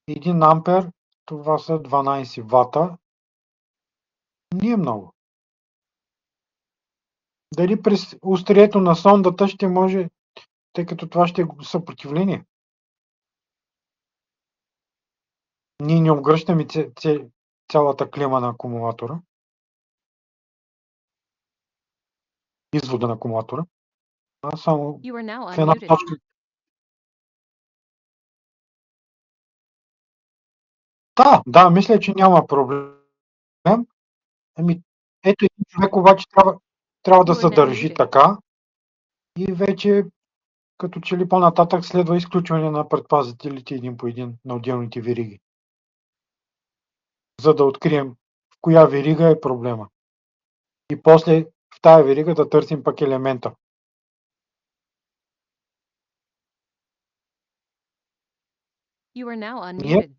1 ампер, това са 12 вата, не е много. Дали през острието на сондата ще може, тъй като това ще е съпротивление? Ние не обгръщаме цялата клема на акумулатора, извода на акумулатора, а само You are now в една unmuted. точка. Да, мисля, че няма проблем. Ами, ето един човек обаче трябва да You are се now държи muted. така и вече като че ли по-нататък следва изключване на предпазителите един по един на отделните вериги. За да открием в коя верига е проблема. И после в тая верига да търсим пък елемента. You are now Ние unmuted.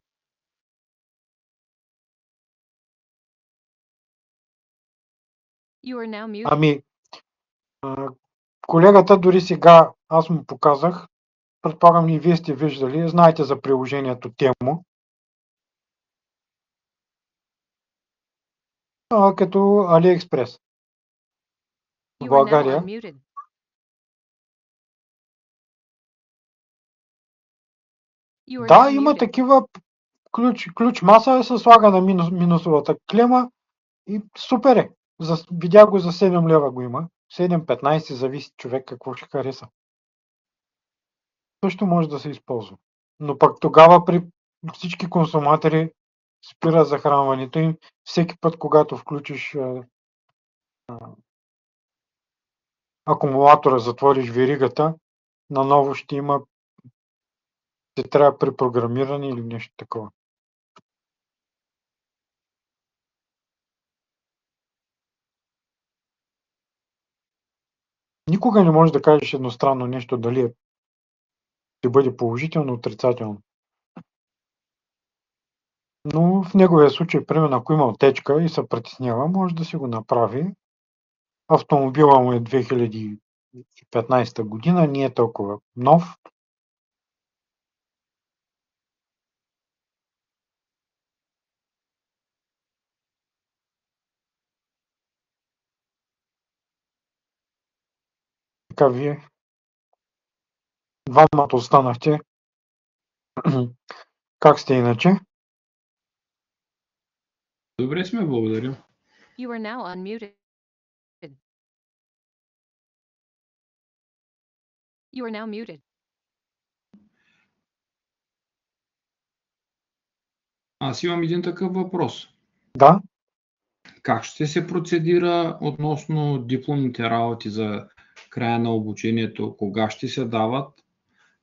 You are now muted. Ами, колегата дори сега аз му показах, предполагам и вие сте виждали, знаете за приложението Temu, като AliExpress. В You are now България. unmuted. You are Да, now има muted. такива ключ маса се слага на минусовата клема и супер е. Видях го за 7 лева го има. 7-15, зависи човек какво ще хареса. Също може да се използва. Но пък тогава при всички консуматори спира захранването им. Всеки път, когато включиш акумулатора, затвориш веригата, наново ще трябва препрограмиране или нещо такова. Никога не можеш да кажеш едностранно нещо, дали ще бъде положително, отрицателно. Но в неговия случай, примерно, ако има отечка и се притеснява, може да си го направи. Автомобила му е 2015 година, не е толкова нов. Така вие двамата останахте. Как сте иначе? Добре сме, благодаря. You are now unmuted. You are now muted. Аз имам един такъв въпрос. Да. Как ще се процедира относно дипломните работи за края на обучението? Кога ще се дават?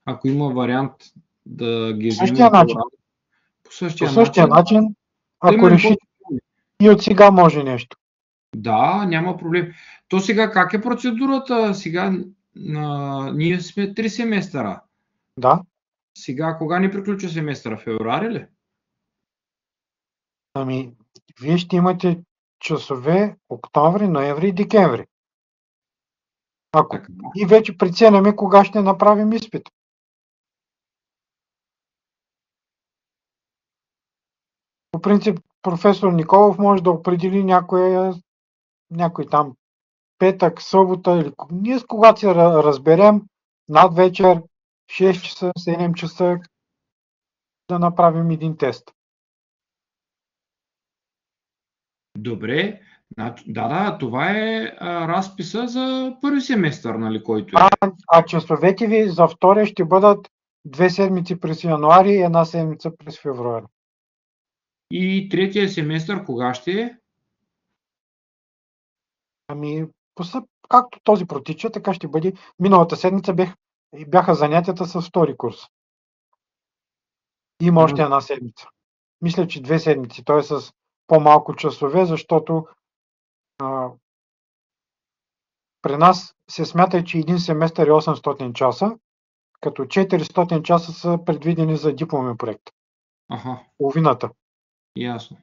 Ако има вариант да ги вземем по-рано. По същия начин. Ако решите и от сега може нещо. Да, няма проблем. То сега как е процедурата? Сега ние сме 3 семестъра. Да. Сега кога ни приключва семестъра? Февруари ли? Ами, вие ще имате часове октомври, ноември и декември. И вече преценяме кога ще направим изпит. По принцип, професор Николов може да определи някой там петък, събота или ние с когато се разберем над вечер, 6 часа, 7 часа да направим един тест. Добре. Да, това е разписа за първи семестър, нали, който е. А часовете ви за втория ще бъдат 2 седмици през януари и 1 седмица през февруари. И третия семестър кога ще е? Ами, както този протича, така ще бъде. Миналата седмица бяха занятията с втори курс. Има още 1 седмица. Мисля, че 2 седмици. Той е с по-малко часове, защото при нас се смята, че един семестър е 800 часа, като 400 часа са предвидени за дипломен проект. Аха. Половината. Ясно.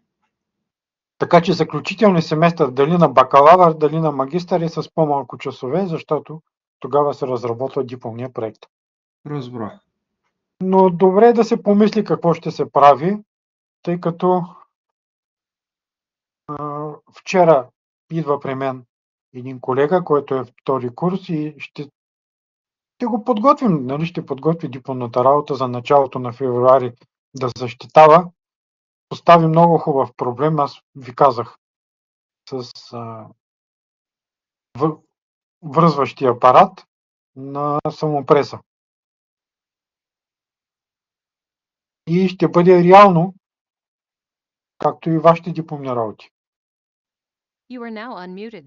Така че заключителни семестър дали на бакалавър, дали на магистър е с по-малко часове, защото тогава се разработва дипломния проект. Разбрах. Но добре е да се помисли какво ще се прави, тъй като вчера идва при мен един колега, който е втори курс и ще го подготвим, нали, ще подготви дипломната работа за началото на февруари да защитава. Постави много хубав проблем, аз ви казах, с връзващия апарат на самопреса. И ще бъде реално, както и вашите дипломни работи. You are now unmuted.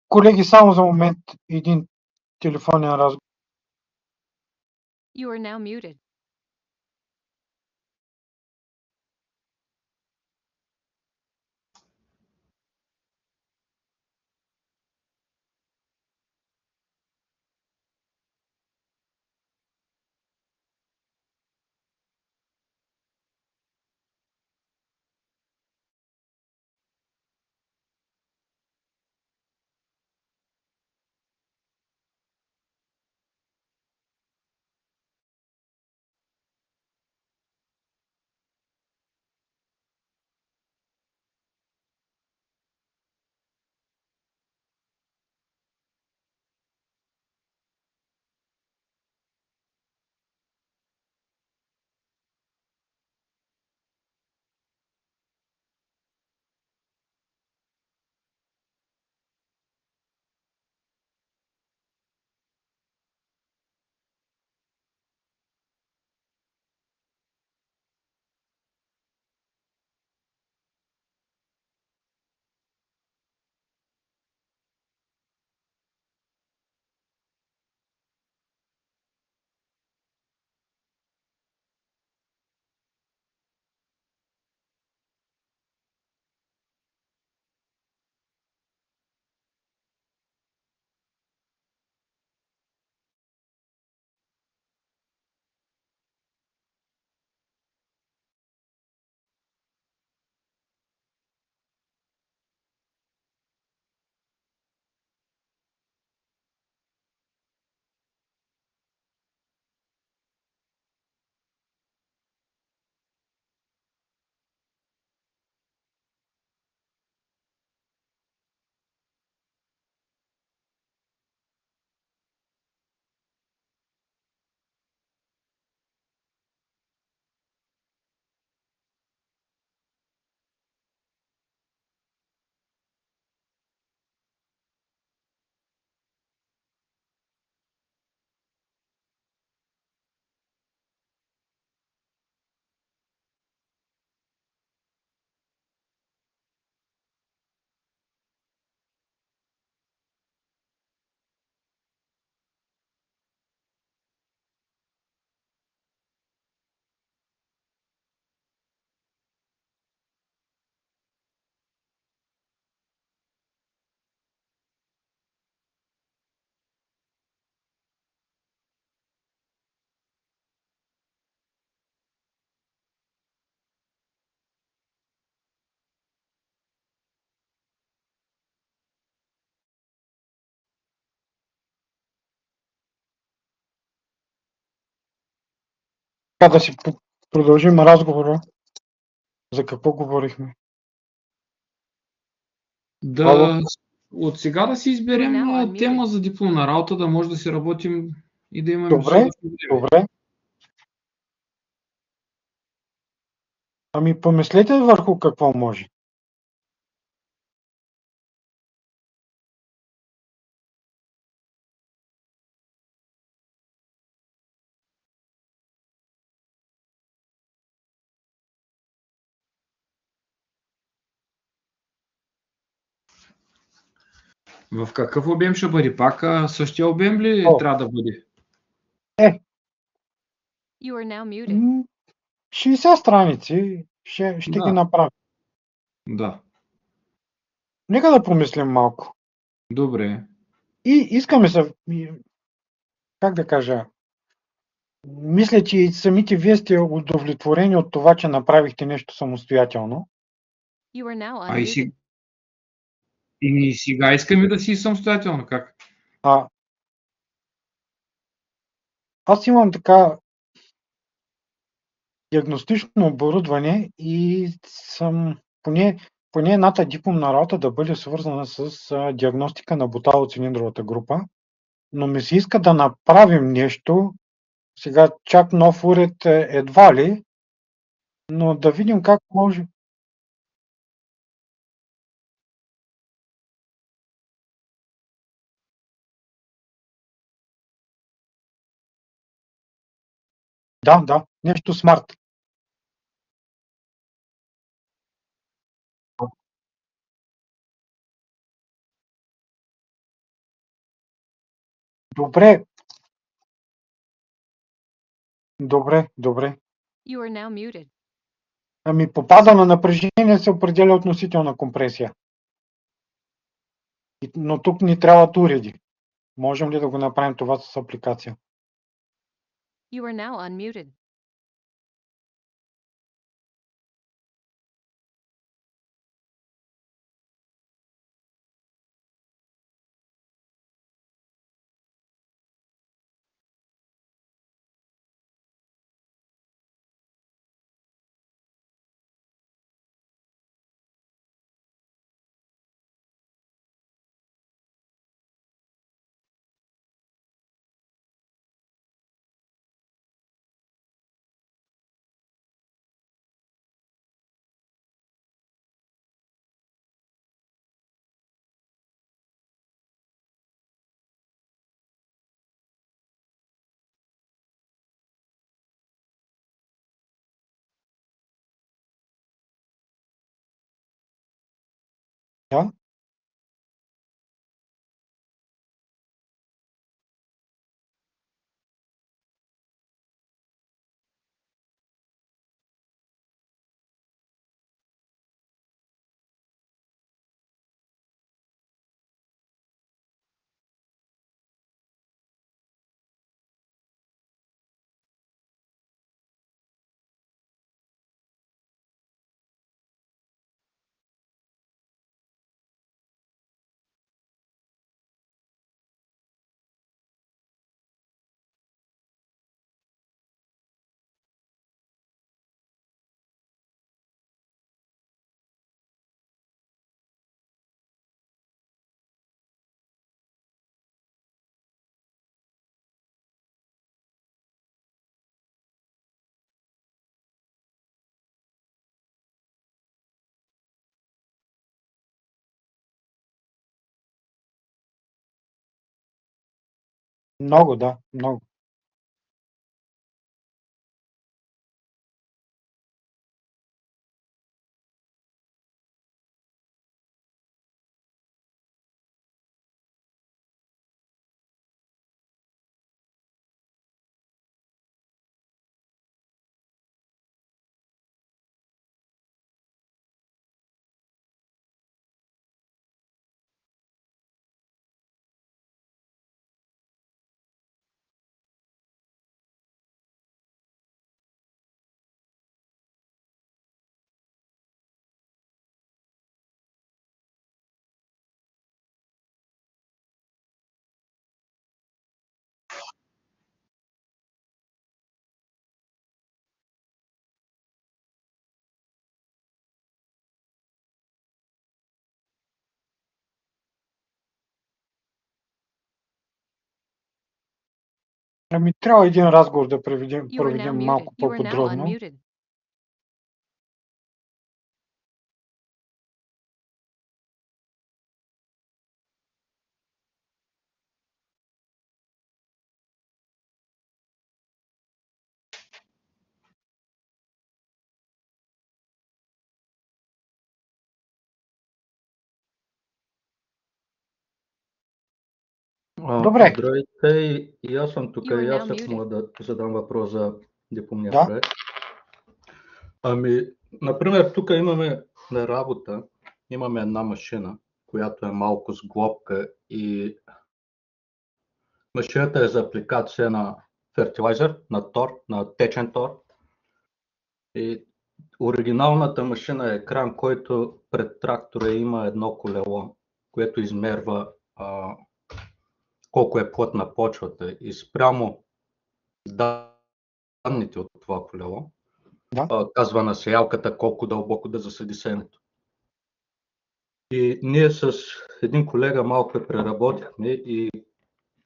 Колеги, само за момент един телефонен разговор. You are now muted. Така да си продължим разговора. За какво говорихме? От сега да си изберем тема за дипломна работа, да може да си работим и да имаме достатъчно време. Добре. Ами помислете върху какво може. В какъв обем ще бъде? Пак същия обем ли трябва да бъде? You are now muted. 60 страници ще ги Да. направим. Да. Нека да помислим малко. Добре. И искаме се, как да кажа, мисля, че и самите вие сте удовлетворени от това, че направихте нещо самостоятелно. You are now А unmuted. и сега искаме да си самостоятелно. Как? Аз имам така диагностично оборудване и съм поне едната дипломна работа да бъде свързана с диагностика на буталоцилиндровата група, но ми се иска да направим нещо, сега чак нов уред едва ли, но да видим как може. Да, нещо смарт. Добре. You are now muted. Ами попада на напрежение се определя относителна компресия. Но тук ни трябват уреди. Можем ли да го направим това с апликация? You are now unmuted. Да? Много, да, много. Ами трябва един разговор да You are now проведем muted. малко You are now по-подробно. unmuted. Добре. Здравейте, и аз съм тук. You are И аз now мога да задам въпрос за дипломния Да. проект. Ами, например, тук имаме на работа, имаме една машина, която е малко сглобка и машината е за апликация на фертилайзер, на тор, на течен тор. И оригиналната машина е екран, който пред трактора има едно колело, което измерва колко е плътна почвата и спрямо данните от това колело, казва на сеялката колко дълбоко да засади семето. И ние с един колега малко я преработихме и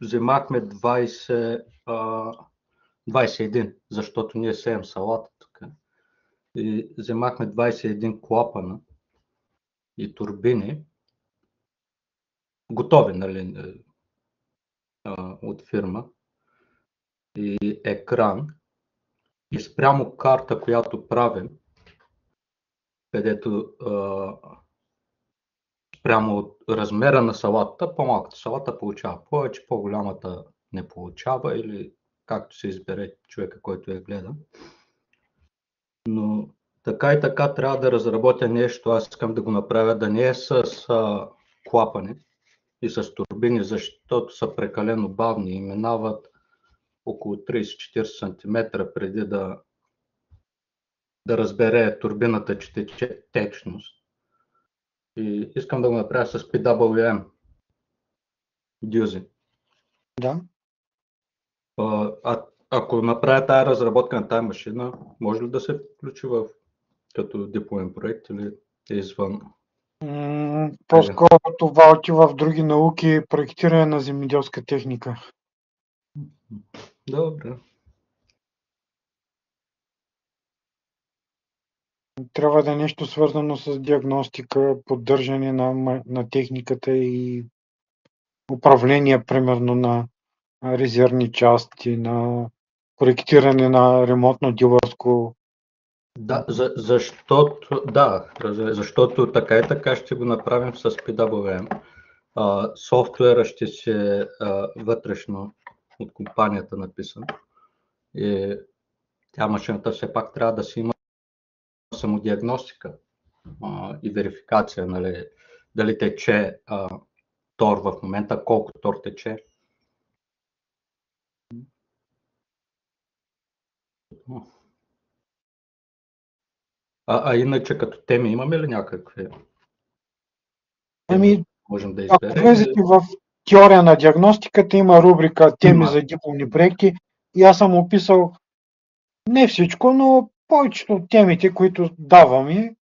вземахме 21, защото ние сеем салата тук. И вземахме 21 клапана и турбини, готови, нали, от фирма, и екран, и спрямо карта, която правим, където спрямо от размера на салата, по-малката салата получава повече, по-голямата не получава, или както се избере човека, който я гледа. Но така и така трябва да разработя нещо, аз искам да го направя, да не е с клапани и с турбини, защото са прекалено бавни и минават около 30-40 см преди да разбере турбината, че тече течност. И искам да го направя с PWM дюзи. Да. Ако направя тая разработка на тая машина, може ли да се включи като дипломен проект или е извън? По-скоро това отива в други науки, проектиране на земеделска техника. Добре. Трябва да е нещо свързано с диагностика, поддържане на техниката и управление, примерно, на резервни части, на проектиране на ремонтно дилърско. Да, защото така и така ще го направим с PWM. Софтуера ще се вътрешно от компанията написан. И тя машината все пак трябва да си има самодиагностика и верификация, нали, дали тече тор в момента, колко тор тече. Иначе като теми имаме ли някакви? Можем да изберем. Ако влезете в теория на диагностиката, има рубрика теми за дипломни проекти и аз съм описал не всичко, но повечето от темите, които даваме.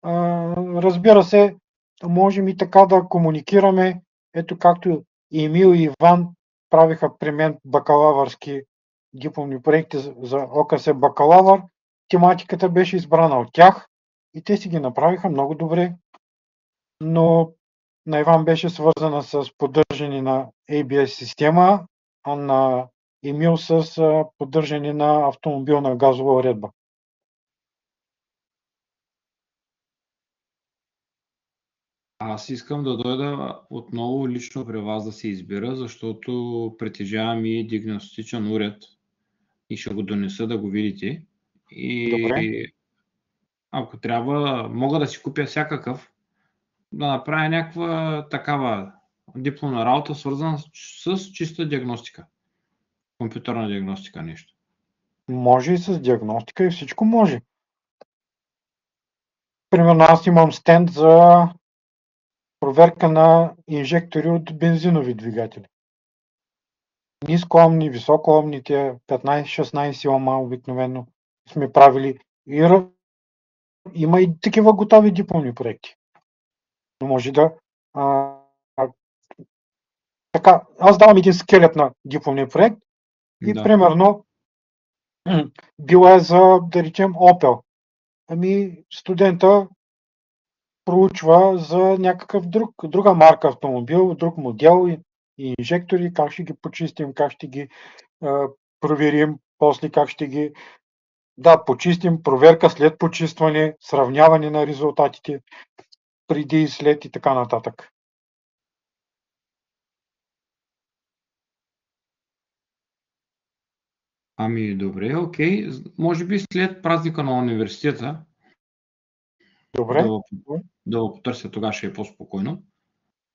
Разбира се, можем и така да комуникираме, ето както Емил и Иван правиха при мен бакалавърски дипломни проекти за ОКС бакалавър, тематиката беше избрана от тях и те си ги направиха много добре, но на Иван беше свързана с поддържане на ABS система, а на Емил с поддържане на автомобилна газова уредба. Аз искам да дойда отново лично при вас да се избира, защото притежавам и диагностичен уред и ще го донеса да го видите. И Добре. Ако трябва, мога да си купя всякакъв, да направя някаква такава дипломна работа, свързана с чиста диагностика. Компютърна диагностика нещо. Може и с диагностика и всичко може. Примерно аз имам стенд за проверка на инжектори от бензинови двигатели. Нискоомни, високоомните, 15-16 ома обикновено сме правили. Има и такива готови дипломни проекти. Но може да... така, аз давам един скелет на дипломния проект и примерно била е за, да речем, Opel. Студента проучва за някакъв друга марка автомобил, друг модел и инжектори, как ще ги почистим, как ще ги проверим, после как ще ги почистим, проверка след почистване, сравняване на резултатите преди и след и така нататък. Ами добре, окей. Може би след празника на университета Добре. да го потърся, тогава ще е по-спокойно.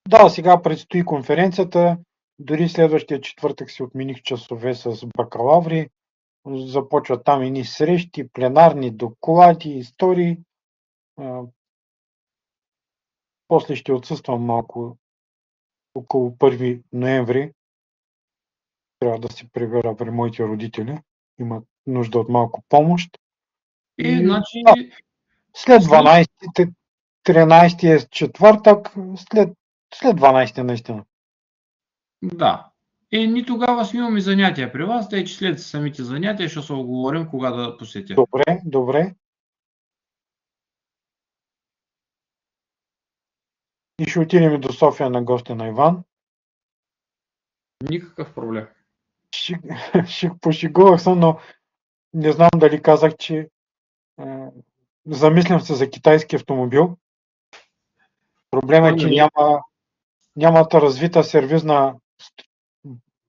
Да, сега предстои конференцията. Дори следващия четвъртък си отмених часове с бакалаври. Започват там едни срещи, пленарни доклади, истории. После ще отсъствам малко около 1 ноември. Трябва да се прибера при моите родители. Имат нужда от малко помощ. Значи, След 12, 13 е четвъртък, след 12 наистина. да. Ние тогава си имаме занятия при вас, тъй че след самите занятия ще се оговорим кога да посетя. Добре, добре. И ще отидем до София на гости на Иван. Никакъв проблем. Ще пошегувах се, но не знам дали казах, че замислям се за китайски автомобил. Проблем е, че нямат развита сервизна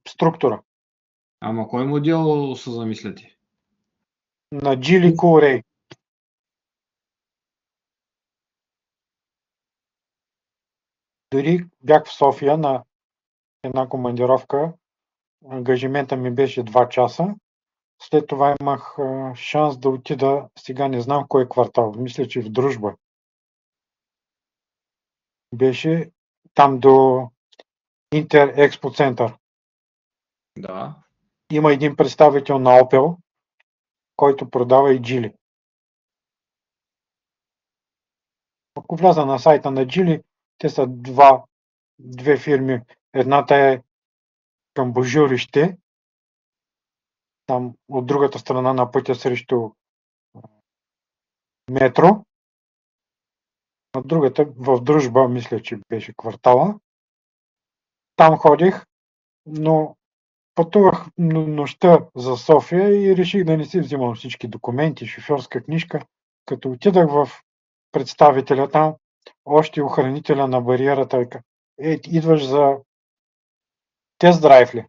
структура. Ама кой модел се замисляте? На Geely Coolray. Дори бях в София на една командировка. Ангажимента ми беше 2 часа. След това имах шанс да отида, сега не знам кой квартал, мисля, че в Дружба. Беше там до Интер Експо Център. Да. Има един представител на Opel, който продава и Geely. Ако вляза на сайта на Geely, те са две фирми. Едната е към Божурище, там от другата страна на пътя срещу метро. А другата в Дружба, мисля, че беше квартала. Там ходих, но пътувах нощта за София и реших да не си взимам всички документи, шофьорска книжка. Като отидах в представителя там, още охранителя на бариерата вика: идваш за тест драйв ли?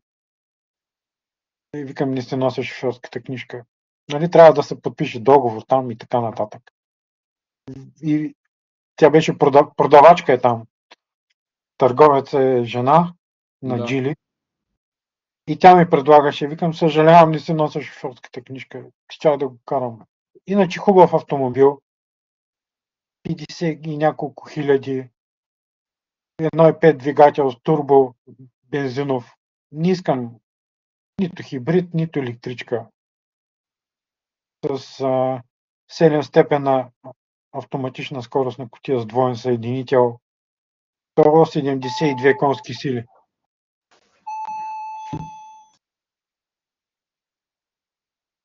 И викам, не се нося шофьорската книжка. Нали, трябва да се подпише договор там и така нататък. И тя беше продавачка е там. Търговец е жена на Geely. И тя ми предлагаше, викам, съжалявам, не се нося шофьорската книжка, щях да го карам. Иначе хубав автомобил, 50 и няколко хиляди, 1.5 двигател с турбо, бензинов. Не искам нито хибрид, нито електричка. С 7-степенна автоматична скоростна кутия с двоен съединител, 172 конски сили.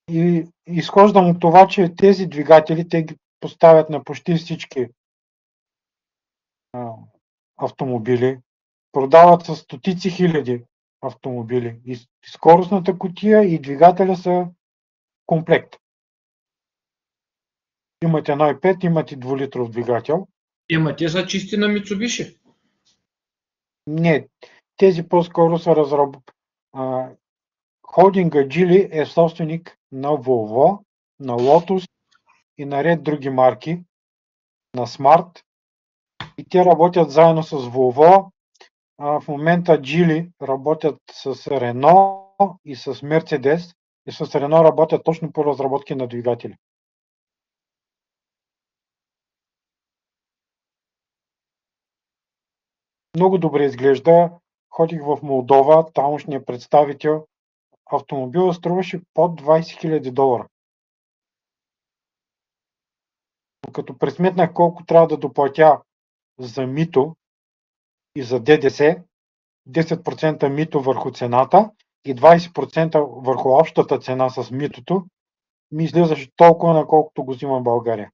И изхождам от това, че тези двигатели те ги поставят на почти всички автомобили, продават с стотици хиляди автомобили. И скоростната кутия и двигателя са комплект. Имат 1.5, имат и 2-литров двигател. Те са чисти на Mitsubishi. Не, тези по-скоро са Холдинга Geely е собственик на Volvo, на Lotus и на ред други марки, на Smart. И те работят заедно с Volvo. В момента Geely работят с Renault и с Mercedes. И с Renault работят точно по разработки на двигатели. Много добре изглежда. Ходих в Молдова, тамошния представител. Автомобилът струваше под $20,000. Но като пресметнах колко трябва да доплатя за мито и за ДДС, 10% мито върху цената и 20% върху общата цена с митото, ми излизаше толкова, на колкото го взима в България.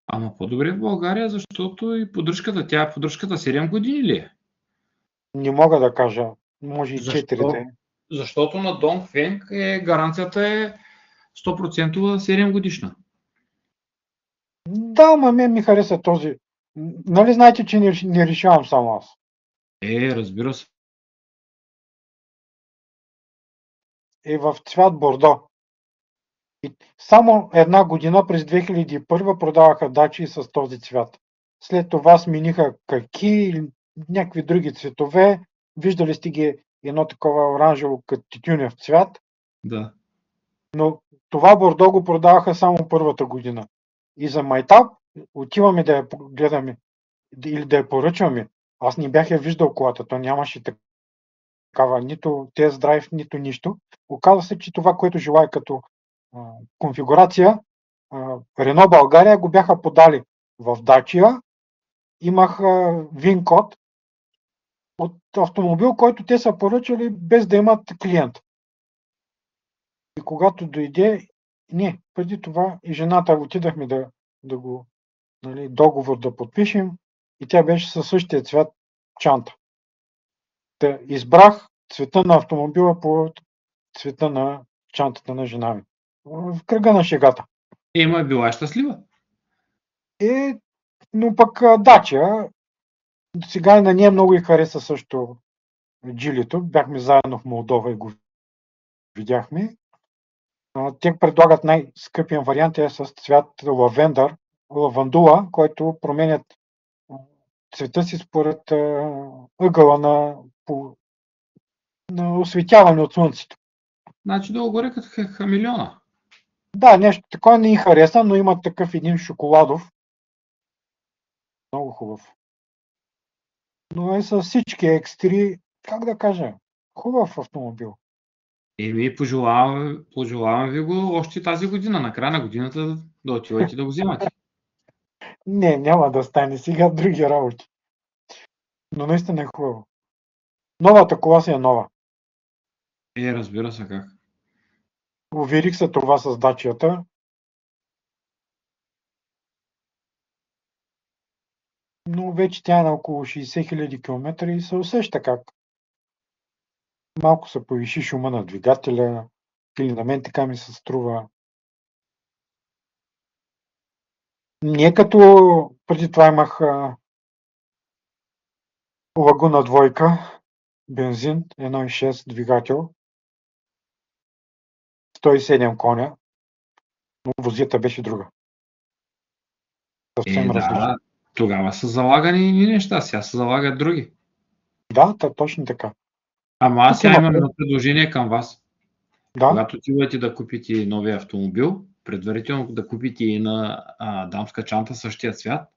Ама по-добре в България, защото и поддръжката, тя поддръжката 7 години ли е? Не мога да кажа, може и 4. Защото на Dongfeng гаранцията е 100% 7 годишна. Да, ма мен ми хареса този. Нали знаете, че не решавам само аз? Разбира се. Е в цвят бордо. И само една година през 2001 продаваха дачи с този цвят. След това смениха каки или някакви други цветове. Виждали сте ги едно такова оранжево като тютюнев цвят, Да. но това бордо го продаваха само първата година. И за майтап отиваме да я гледаме или да я поръчваме. Аз не бях я виждал колата, то нямаше такава нито тест драйв, нито нищо. Оказва се, че това, което желая като конфигурация, Рено България го бяха подали в Дачия. Имах ВИН код от автомобил, който те са поръчали без да имат клиент. И когато дойде, не, преди това и жената отидахме да го, нали, договор да подпишем и тя беше със същия цвят чанта. Та избрах цвета на автомобила по цвета на чантата на жена ми. В кръга на шегата. Ема е била щастлива. Но пък Дача, сега и на нея много и хареса също джилито. Бяхме заедно в Молдова и го видяхме. Те предлагат най-скъпия вариант е с цвят лавандула, който променят цвета си според ъгъла на осветяване от слънцето. Значи долу горе като хамелеона. Да, нещо такова не и хареса, но има такъв един шоколадов. Много хубав. Но е с всички екстри, как да кажа, хубав автомобил. Еми, пожелавам ви го още тази година, на края на годината да отивате да го вземате. Не, няма да стане сега други работи. Но наистина е хубаво. Новата кола си е нова. Разбира се как. Уверих се това с дачията. Но вече тя е на около 60 000 км и се усеща как. Малко се повиши шума на двигателя, или на мен така ми се струва. Не като преди това имах лагуна двойка, бензин, 1.6 двигател, 107 коня, но возията беше друга. Съвсем различна. Тогава са залагани едни неща, сега се залагат други. Да, точно така. Ама аз сега имам едно предложение към вас. Да? Когато отивате да купите новия автомобил, предварително да купите и на дамска чанта същия цвят,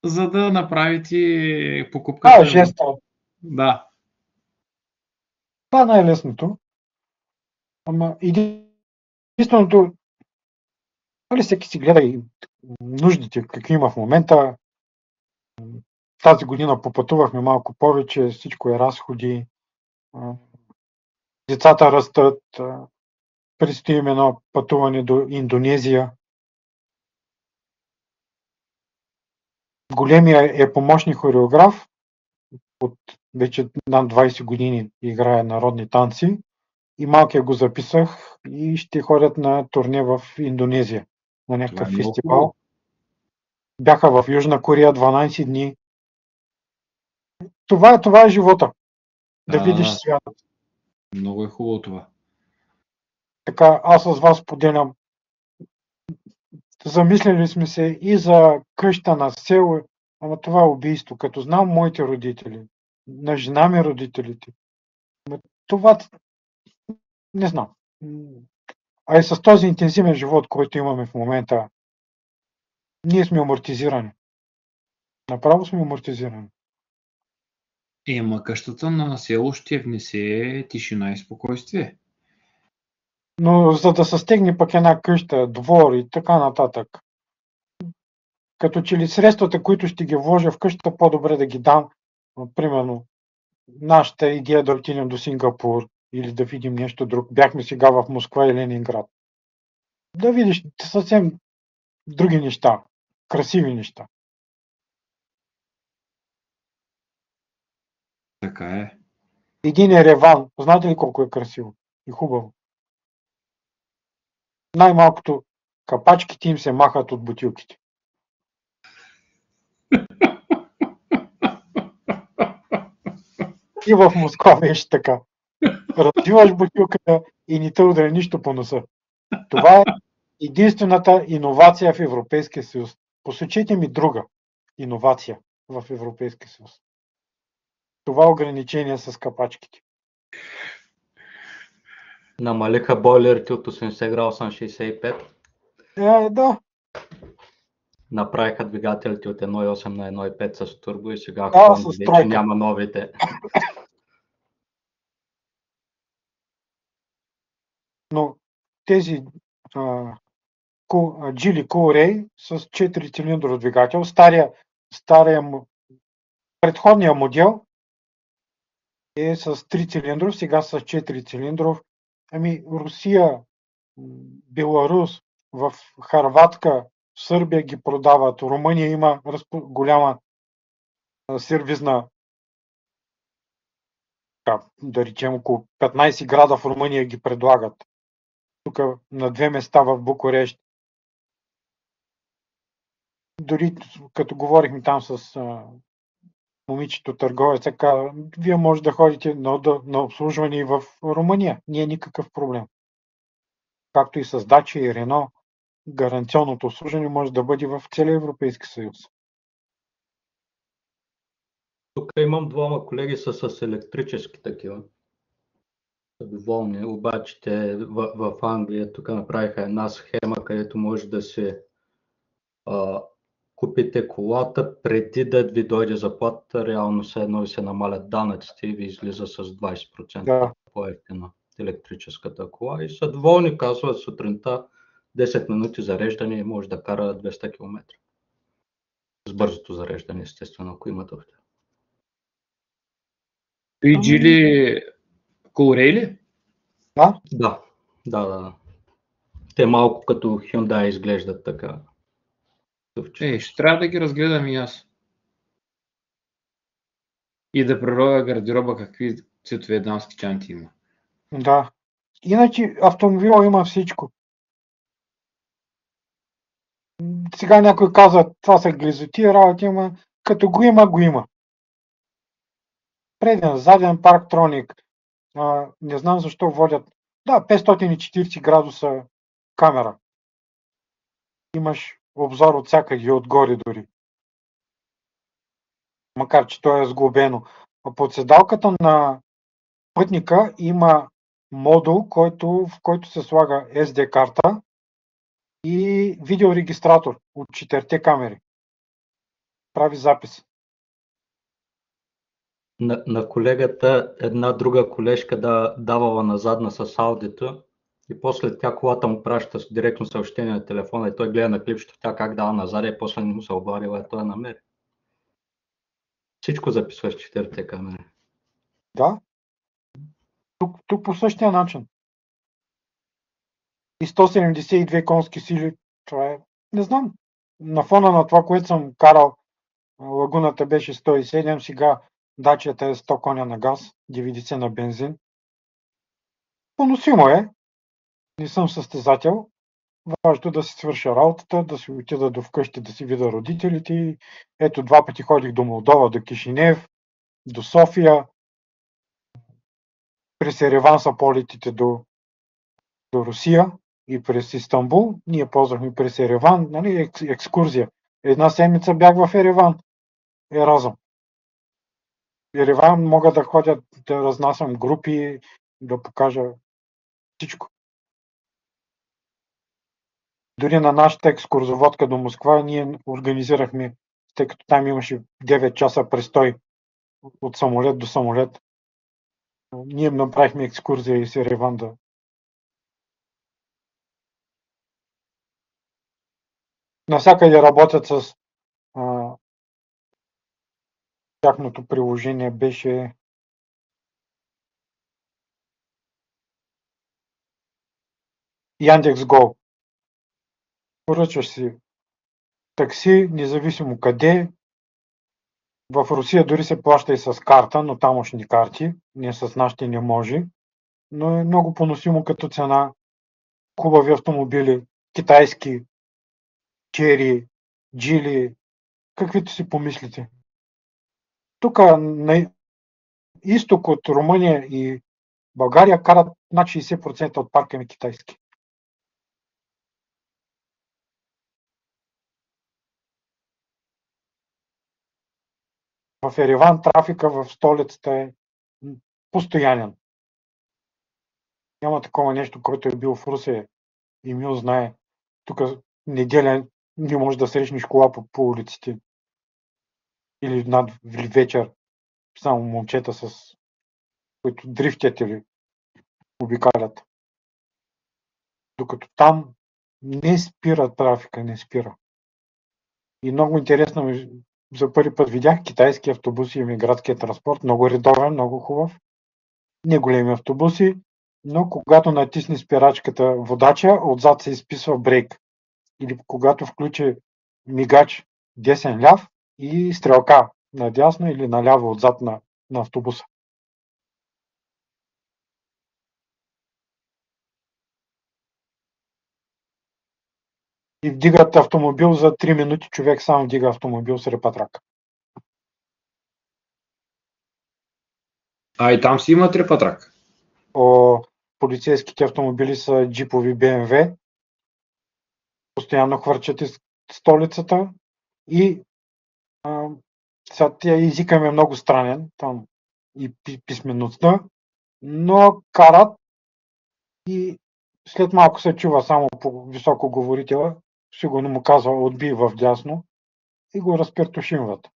за да направите покупката. Жеста. Да. Това най-лесното. Ама единственото, всеки си гледа и нуждите, какви има в момента. Тази година попътувахме малко повече, всичко е разходи. Децата растат. Предстои им едно пътуване до Индонезия. Големия е помощник хореограф. От вече над 20 години играе народни танци. И малкия го записах и ще ходят на турне в Индонезия. На някакъв фестивал. Бяха в Южна Корея 12 дни. Това е живота. Да видиш свята. Много е хубаво това. Така, аз с вас поделям. Замислили сме се и за къща на село, ама това е убийство. Като знам моите родители, на жена ми родителите, това не знам. А и с този интензивен живот, който имаме в момента, ние сме амортизирани. Направо сме амортизирани. Ема къщата на село ще внесе тишина и спокойствие. Но за да се стегне пък една къща, двор и така нататък, като че ли средствата, които ще ги вложа в къщата, по-добре да ги дам, примерно, нашата идея да отидем до Сингапур или да видим нещо друго. Бяхме сега в Москва и Ленинград. Да видиш съвсем други неща, красиви неща. Така е. Един Ереван, знаете ли колко е красиво и хубаво? Най-малкото капачките им се махат от бутилките. И в Москва беше така. Развиваш бутилката и не те удря нищо по носа. Това е единствената иновация в Европейския съюз. Посочете ми друга иновация в Европейския съюз. Това ограничение с капачките. Намалиха бойлерите от 80 градуса на 65. Да. Направиха двигателите от 1.8 на 1.5 с турбо и сега Да, Honda с вече тройка. няма новите. Но тези Geely Coolray с 4-цилиндров двигател, предходния модел е с 3 цилиндров, сега с 4 цилиндров. Ами Русия, Беларус, в Хърватска, Сърбия ги продават, Румъния има голяма сервизна, да речем около 15 града в Румъния ги предлагат. Тук на 2 места в Букурещ. Дори като говорихме там с момичето търговец, така, вие може да ходите на обслужване и в Румъния. Не е никакъв проблем. Както и с Dacia и Renault, гаранционното обслужване може да бъде в целия Европейски съюз. Тук имам двама колеги с електрически такива. Са доволни, обаче те в Англия тук направиха една схема, където може да се купите колата преди да ви дойде заплата, реално все едно и се намалят данъците и ви излиза с 20% по-евтина електрическата кола. И са доволни, казват сутринта 10 минути зареждане и може да кара 200 км. С бързото зареждане, естествено, ако имате в тях. И Geely Coolray ли? Да. Те малко като Hyundai изглеждат така. Ще трябва да ги разгледам и аз. И да преровя гардероба какви цветове дамски чанти има. Да. Иначе автомобила има всичко. Сега някой казва, това са глизотия работи, ама като го има, го има. Преден, заден парктроник. Не знам защо водят. Да, 540 градуса камера. Имаш обзор от всякъде, отгоре дори. Макар че то е сглобено. Под седалката на пътника има модул, в който се слага SD карта и видеорегистратор от 4 камери. Прави запис. На колегата една друга колежка давала на задна с аудито и после тя колата му праща директно съобщение на телефона и той гледа на клипчето тя как дава назад и после не му се обадила и той намери. Всичко записваш 4 камери. Да. Тук по същия начин. И 172 конски сили, това е, не знам, на фона на това, което съм карал, Лагуната беше 107, сега Дачията е 100 коня на газ, 90 на бензин. Поносимо е, не съм състезател, важно да си свърша работата, да си отида до вкъщи, да си видя родителите. Ето 2 пъти ходих до Молдова, до Кишинев, до София, през Ереван са полетите до Русия и през Истанбул. Ние ползвахме през Ереван, нали, екскурзия. Една седмица бях в Ереван. Еразъм. Ереван мога да ходя да разнасям групи, да покажа всичко. Дори на нашата екскурзоводка до Москва ние организирахме, тъй като там имаше 9 часа престой от самолет до самолет. Ние направихме екскурзия и с Ереван да. Навсякъде работят с тяхното приложение беше Яндекс.Го. Поръчваш си такси, независимо къде. В Русия дори се плаща и с карта, но тамошни карти. Не с нашите не може. Но е много поносимо като цена. Хубави автомобили, китайски, Chery, Geely, каквито си помислите. Тук на изток от Румъния и България карат над 60% от парка ми китайски. В Ереван трафика в столицата е постоянен. Няма такова нещо, който е бил в Русе. Емил знае. Тук неделя не можеш да срещнеш кола по улиците. Или над вечер. Само момчета, които дрифтят или обикалят. Докато там не спира трафика, не спира. И много интересно, за първи път видях китайски автобуси и градския транспорт, много редовен, много хубав. Не големи автобуси, но когато натисне спирачката водача, отзад се изписва брейк. Или когато включи мигач десен-ляв и стрелка надясно или наляво отзад на автобуса. И вдигат автомобил за 3 минути, човек само вдига автомобил с репатрак. А и там си има трепатрак. Полицейските автомобили са джипови BMW, постоянно хвърчат из столицата и сега тия езика ми е много странен, там и писмеността, но карат и след малко се чува само по високоговорителя, сигурно му казва отбий в дясно и го разпертушинват.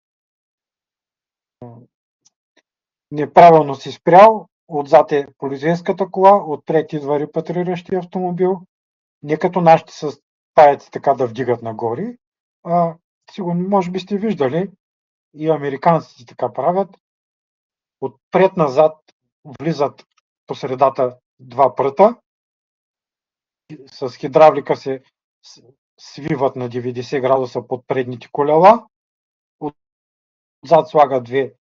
Неправилно си спрял, отзад е полицейската кола, отпред идва репатриращи автомобил, не като нашите с паяци така да вдигат нагоре, сигурно може би сте виждали и американците така правят, отпред-назад влизат по средата два пръта, с хидравлика се свиват на 90 градуса под предните колела, отзад слагат две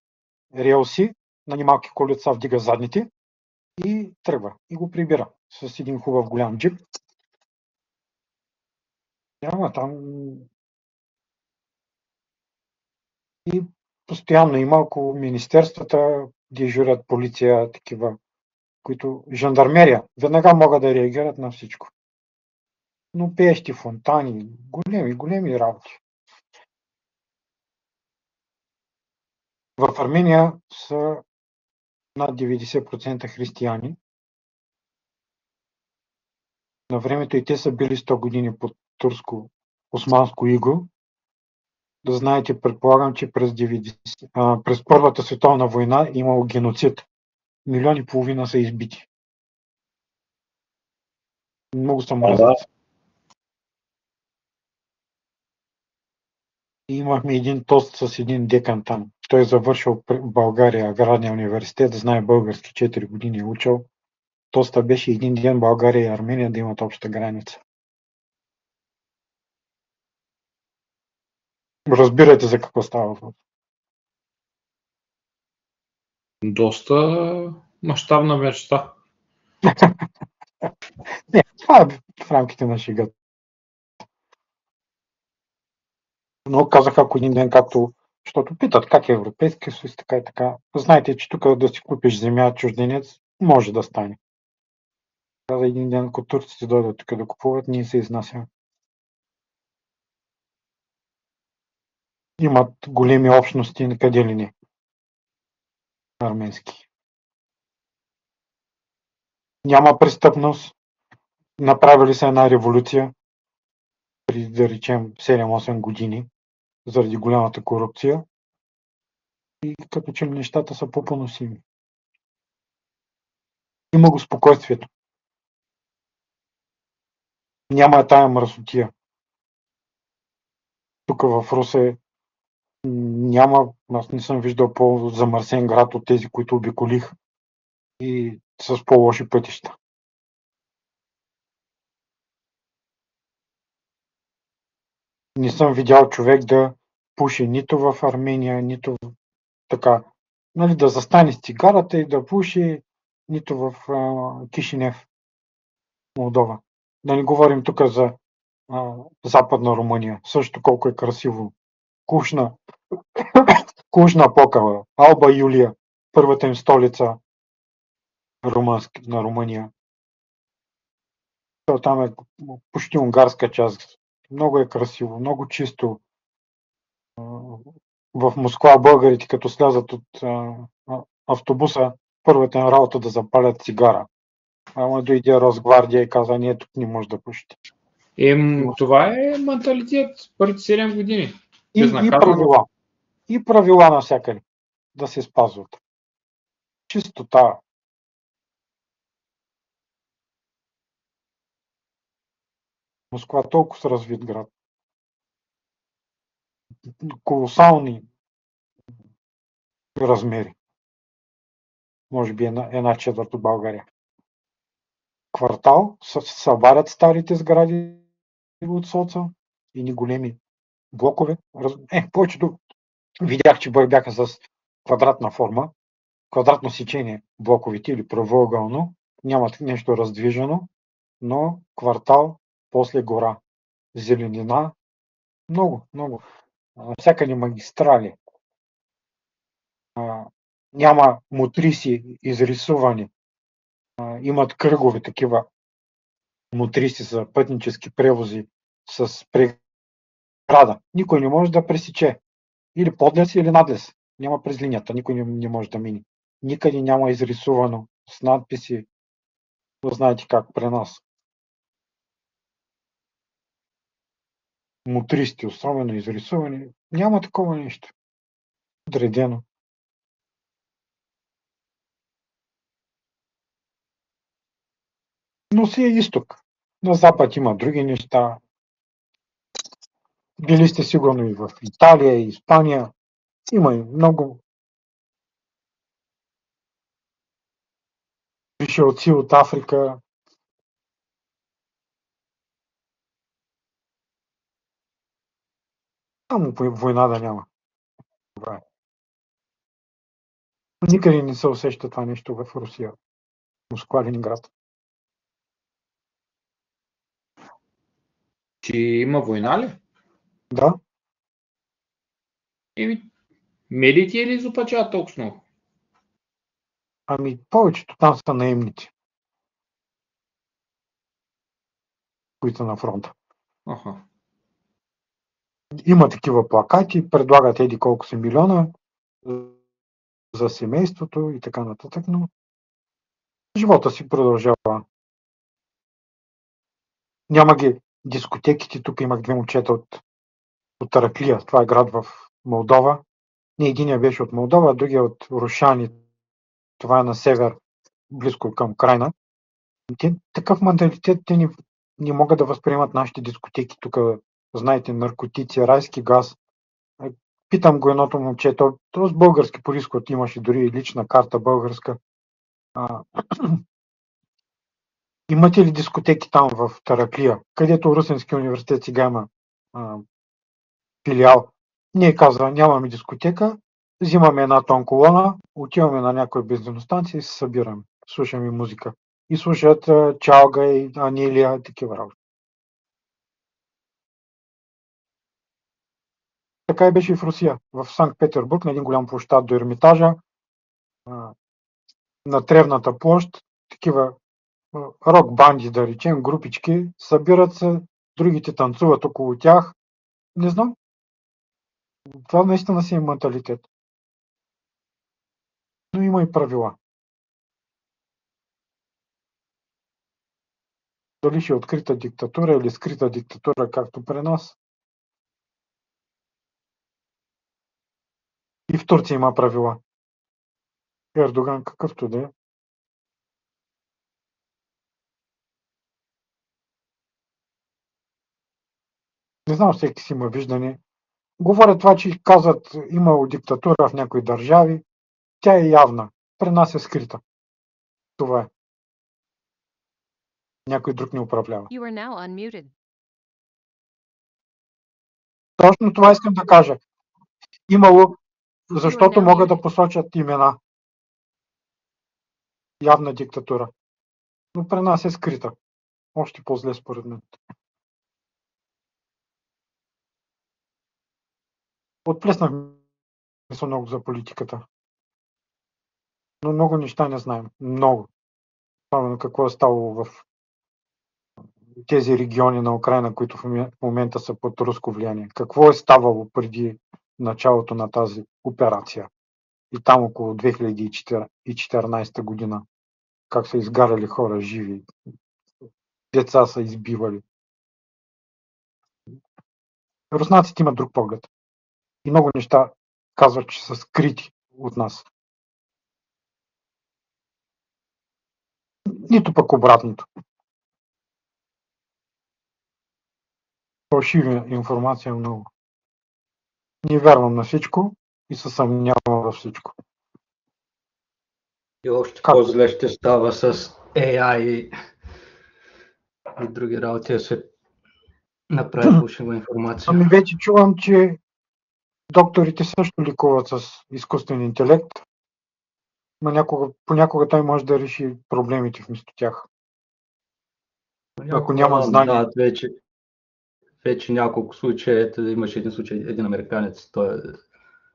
релси, на малки колеца вдига задните и тръгва и го прибира с един хубав голям джип. Няма там и постоянно има около министерствата, дежурят полиция, такива, които жандармерия, веднага могат да реагират на всичко. Но пеещи фонтани, големи работи. В Армения са над 90% християни. На времето и те са били 100 години под турско-османско иго. Да знаете, предполагам, че през Първата световна война имало геноцид. 1,5 милиона са избити. Много са мразници. Имахме един тост с един декан там. Той е завършил в България аграрния университет, знае български, 4 години е учил. Тоста беше един ден България и Армения да имат обща граница. Разбирате за какво става въпрос. Доста мащабна мечта. Не, това е в рамките на шегата. Но казах, ако един ден, защото питат как е Европейския съюз, така и така. Знаете, че тук да си купиш земя чужденец може да стане. Каза един ден, ако турците дойдат тук да купуват, ние се изнасяме. Имат големи общности, къде ли не. Арменски. Няма престъпност. Направили са една революция преди, да речем, 7-8 години заради голямата корупция и като че нещата са по-поносими. Има го спокойствието. Няма тая мръсотия. Тук в Русе няма, аз не съм виждал по-замърсен град от тези, които обиколих и с по-лоши пътища. Не съм видял човек да пуши нито в Армения, нито така, нали, да застане с цигарата и да пуши, нито в Кишинев, Молдова. Да не говорим тук за Западна Румъния. Също колко е красиво. Кушна Покава, Алба Юлия, първата им столица на Румъния. Там е почти унгарска част. Много е красиво, много чисто. в Москва българите, като слязат от автобуса, първата им работа да запалят цигара. Ама дойде Росгвардия и каза, ние тук не може да пушите. Това е менталитет първите 7 години. И правила. И правила навсякъде да се спазват. Чистота. Москва толкова с развит град. Колосални размери. Може би една четвърт от България. Квартал, събарят старите сгради от соца и ни големи блокове. Повечето видях, че бяха с квадратна форма, квадратно сечение блоковите или правоъгълно. Нямат нещо раздвижено, но квартал, после гора. Зеленина, много. Всякъде магистрали. Няма мотриси изрисувани. Имат кръгове такива мотриси за пътнически превози с преграда. Никой не може да пресече. Или подлез, или надлез. Няма през линията. Никой не може да мине. Никъде няма изрисувано с надписи. Знаете как при нас. Мотристи, особено изрисувани. Няма такова нещо. Подредено. Но си е изток. На запад има други неща. Били сте сигурно и в Италия, и Испания. Има и много пришелци от Африка. Само война да няма. Това е. Никъде не се усеща това нещо в Русия. Москва, Ленинград. Че има война ли? Да. Медиите ли изопачават толкова много? Повечето там са наемници, които са на фронта. Аха. Има такива плакати, предлагат еди колко си милиона за семейството и така нататък, но живота си продължава. Няма ги дискотеките. Тук имах 2 момчета от Тараклия. Това е град в Молдова. Не, единия беше от Молдова, а другия от Рушани. Това е на север, близко към Украйна. Такъв менталитет те не могат да възприемат нашите дискотеки. Тук, знаете, наркотици, райски газ. Питам го едното момче, то с български произход, имаше дори лична карта българска. Имате ли дискотеки там в Тараклия, където Русенския университет сега има филиал? Ние казва, нямаме дискотека, взимаме една тонколона, отиваме на някоя бензиностанция и се събираме. Слушаме музика. И слушат Чалга и Анилия, такива работи. Така и беше и в Русия. В Санкт-Петербург, на един голям площад до Ермитажа, на Тревната площ, такива рок банди, да речем, групички, събират се, другите танцуват около тях. Не знам. Това наистина си е менталитет. Но има и правила. Дали ще е открита диктатура или скрита диктатура, както при нас. И в Турция има правила. Ердоган какъвто да е. Не знам, всеки си има виждане. Говорят това, че казват, имало диктатура в някои държави. Тя е явна. При нас е скрита. Това е. Някой друг не управлява. You are now unmuted. Точно това искам да кажа. Имало, защото могат да посочат имена. Явна диктатура. Но при нас е скрита. Още по-зле според мен. Отплеснахме се много за политиката. Но много неща не знаем. Много. Особено какво е ставало в тези региони на Украйна, които в момента са под руско влияние. Какво е ставало преди началото на тази операция. И там около 2014 година, как са изгаряли хора живи, деца са избивали. Руснаците имат друг поглед. И много неща казват, че са скрити от нас. Нито пък обратното. Фалшива информация много. Не вярвам на всичко и се съмнявам във всичко. И още по-зле ще става с AI и други работи да се направи фалшива информация. Ами вече чувам, че докторите също лекуват с изкуствен интелект, но понякога той може да реши проблемите вместо тях. Ако няма знания. Да, вече няколко случая, имаше един случай, един американец, той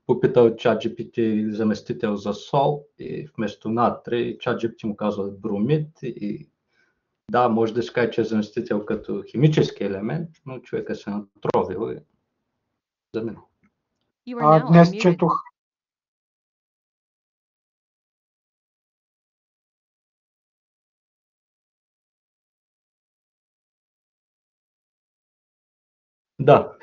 попитал ChatGPT заместител за сол и вместо натрий ChatGPT му казва брomид и да, може да се каже, че е заместител като химически елемент, но човека се натровил и заминал. Днес четох Да.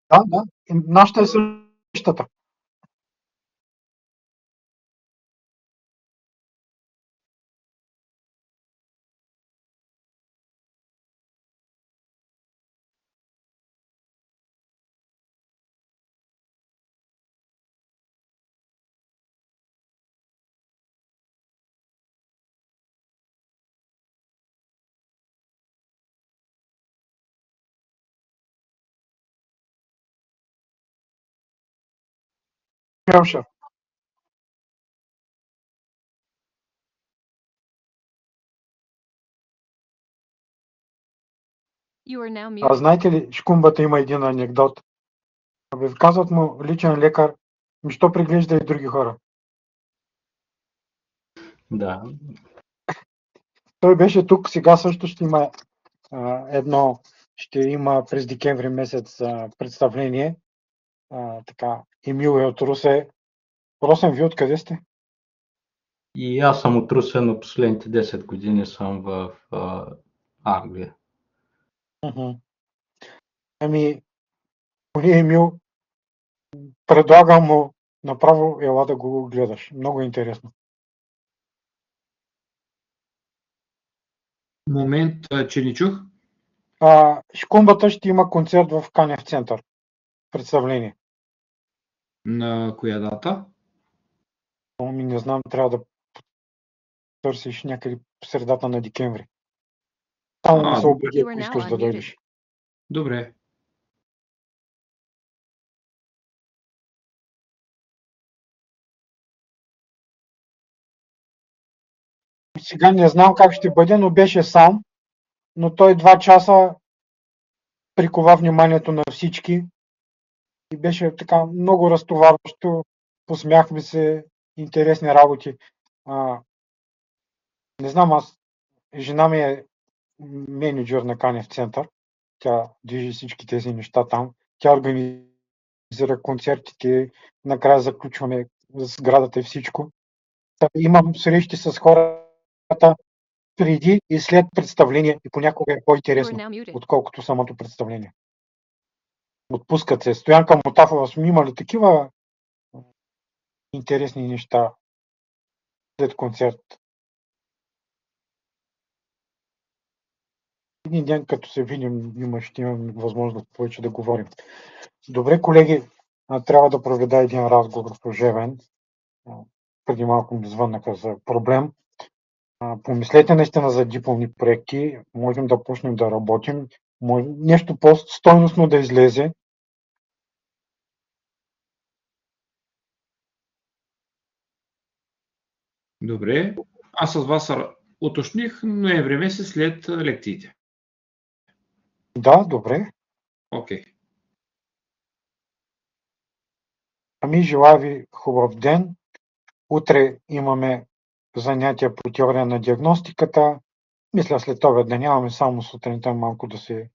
Да. Нашата е същата. Келша. Знаете ли, Шкумбата има един анекдот. Казват му личен лекар, що приглежда и други хора. Да. Той беше тук, сега също ще има ще има през декември месец представление. Така, Емил е от Русе. Росен, вие откъде сте? И аз съм от Русе, но последните 10 години съм в Англия. Ами, поне Емил, предлагам му направо ела да го гледаш. Много интересно. Момент, че не чух. Шкумбата ще има концерт в Канев център. Представление. На коя дата? Не знам, трябва да търсиш някъде в средата на декември. Само ми се обади, ако искаш да дойдеш. Добре. Сега не знам как ще бъде, но беше сам. Но той 2 часа прикова вниманието на всички и беше така много разтоварващо. Посмяхме се, интересни работи. Не знам, жена ми е менеджер на Канев център. Тя движи всички тези неща там. Тя организира концертите, накрая заключваме сградата и всичко. Имам срещи с хората преди и след представление и понякога е по-интересно, отколкото самото представление. Отпускат се. Стоянка Мотафова сме имали такива интересни неща след концерт. Един ден, като се видим, ще имам възможност повече да говорим. Добре, колеги, трябва да проведа един разговор служебен. Преди малко ми звъннаха за проблем. Помислете наистина за дипломни проекти. Можем да почнем да работим. Нещо по-стойностно да излезе. Добре. Аз с вас уточних ноември месец след лекциите. Да, добре. Окей. Ами, желая ви хубав ден. Утре имаме занятия по теория на диагностиката. Мисля след обед да нямаме, само сутринта малко да се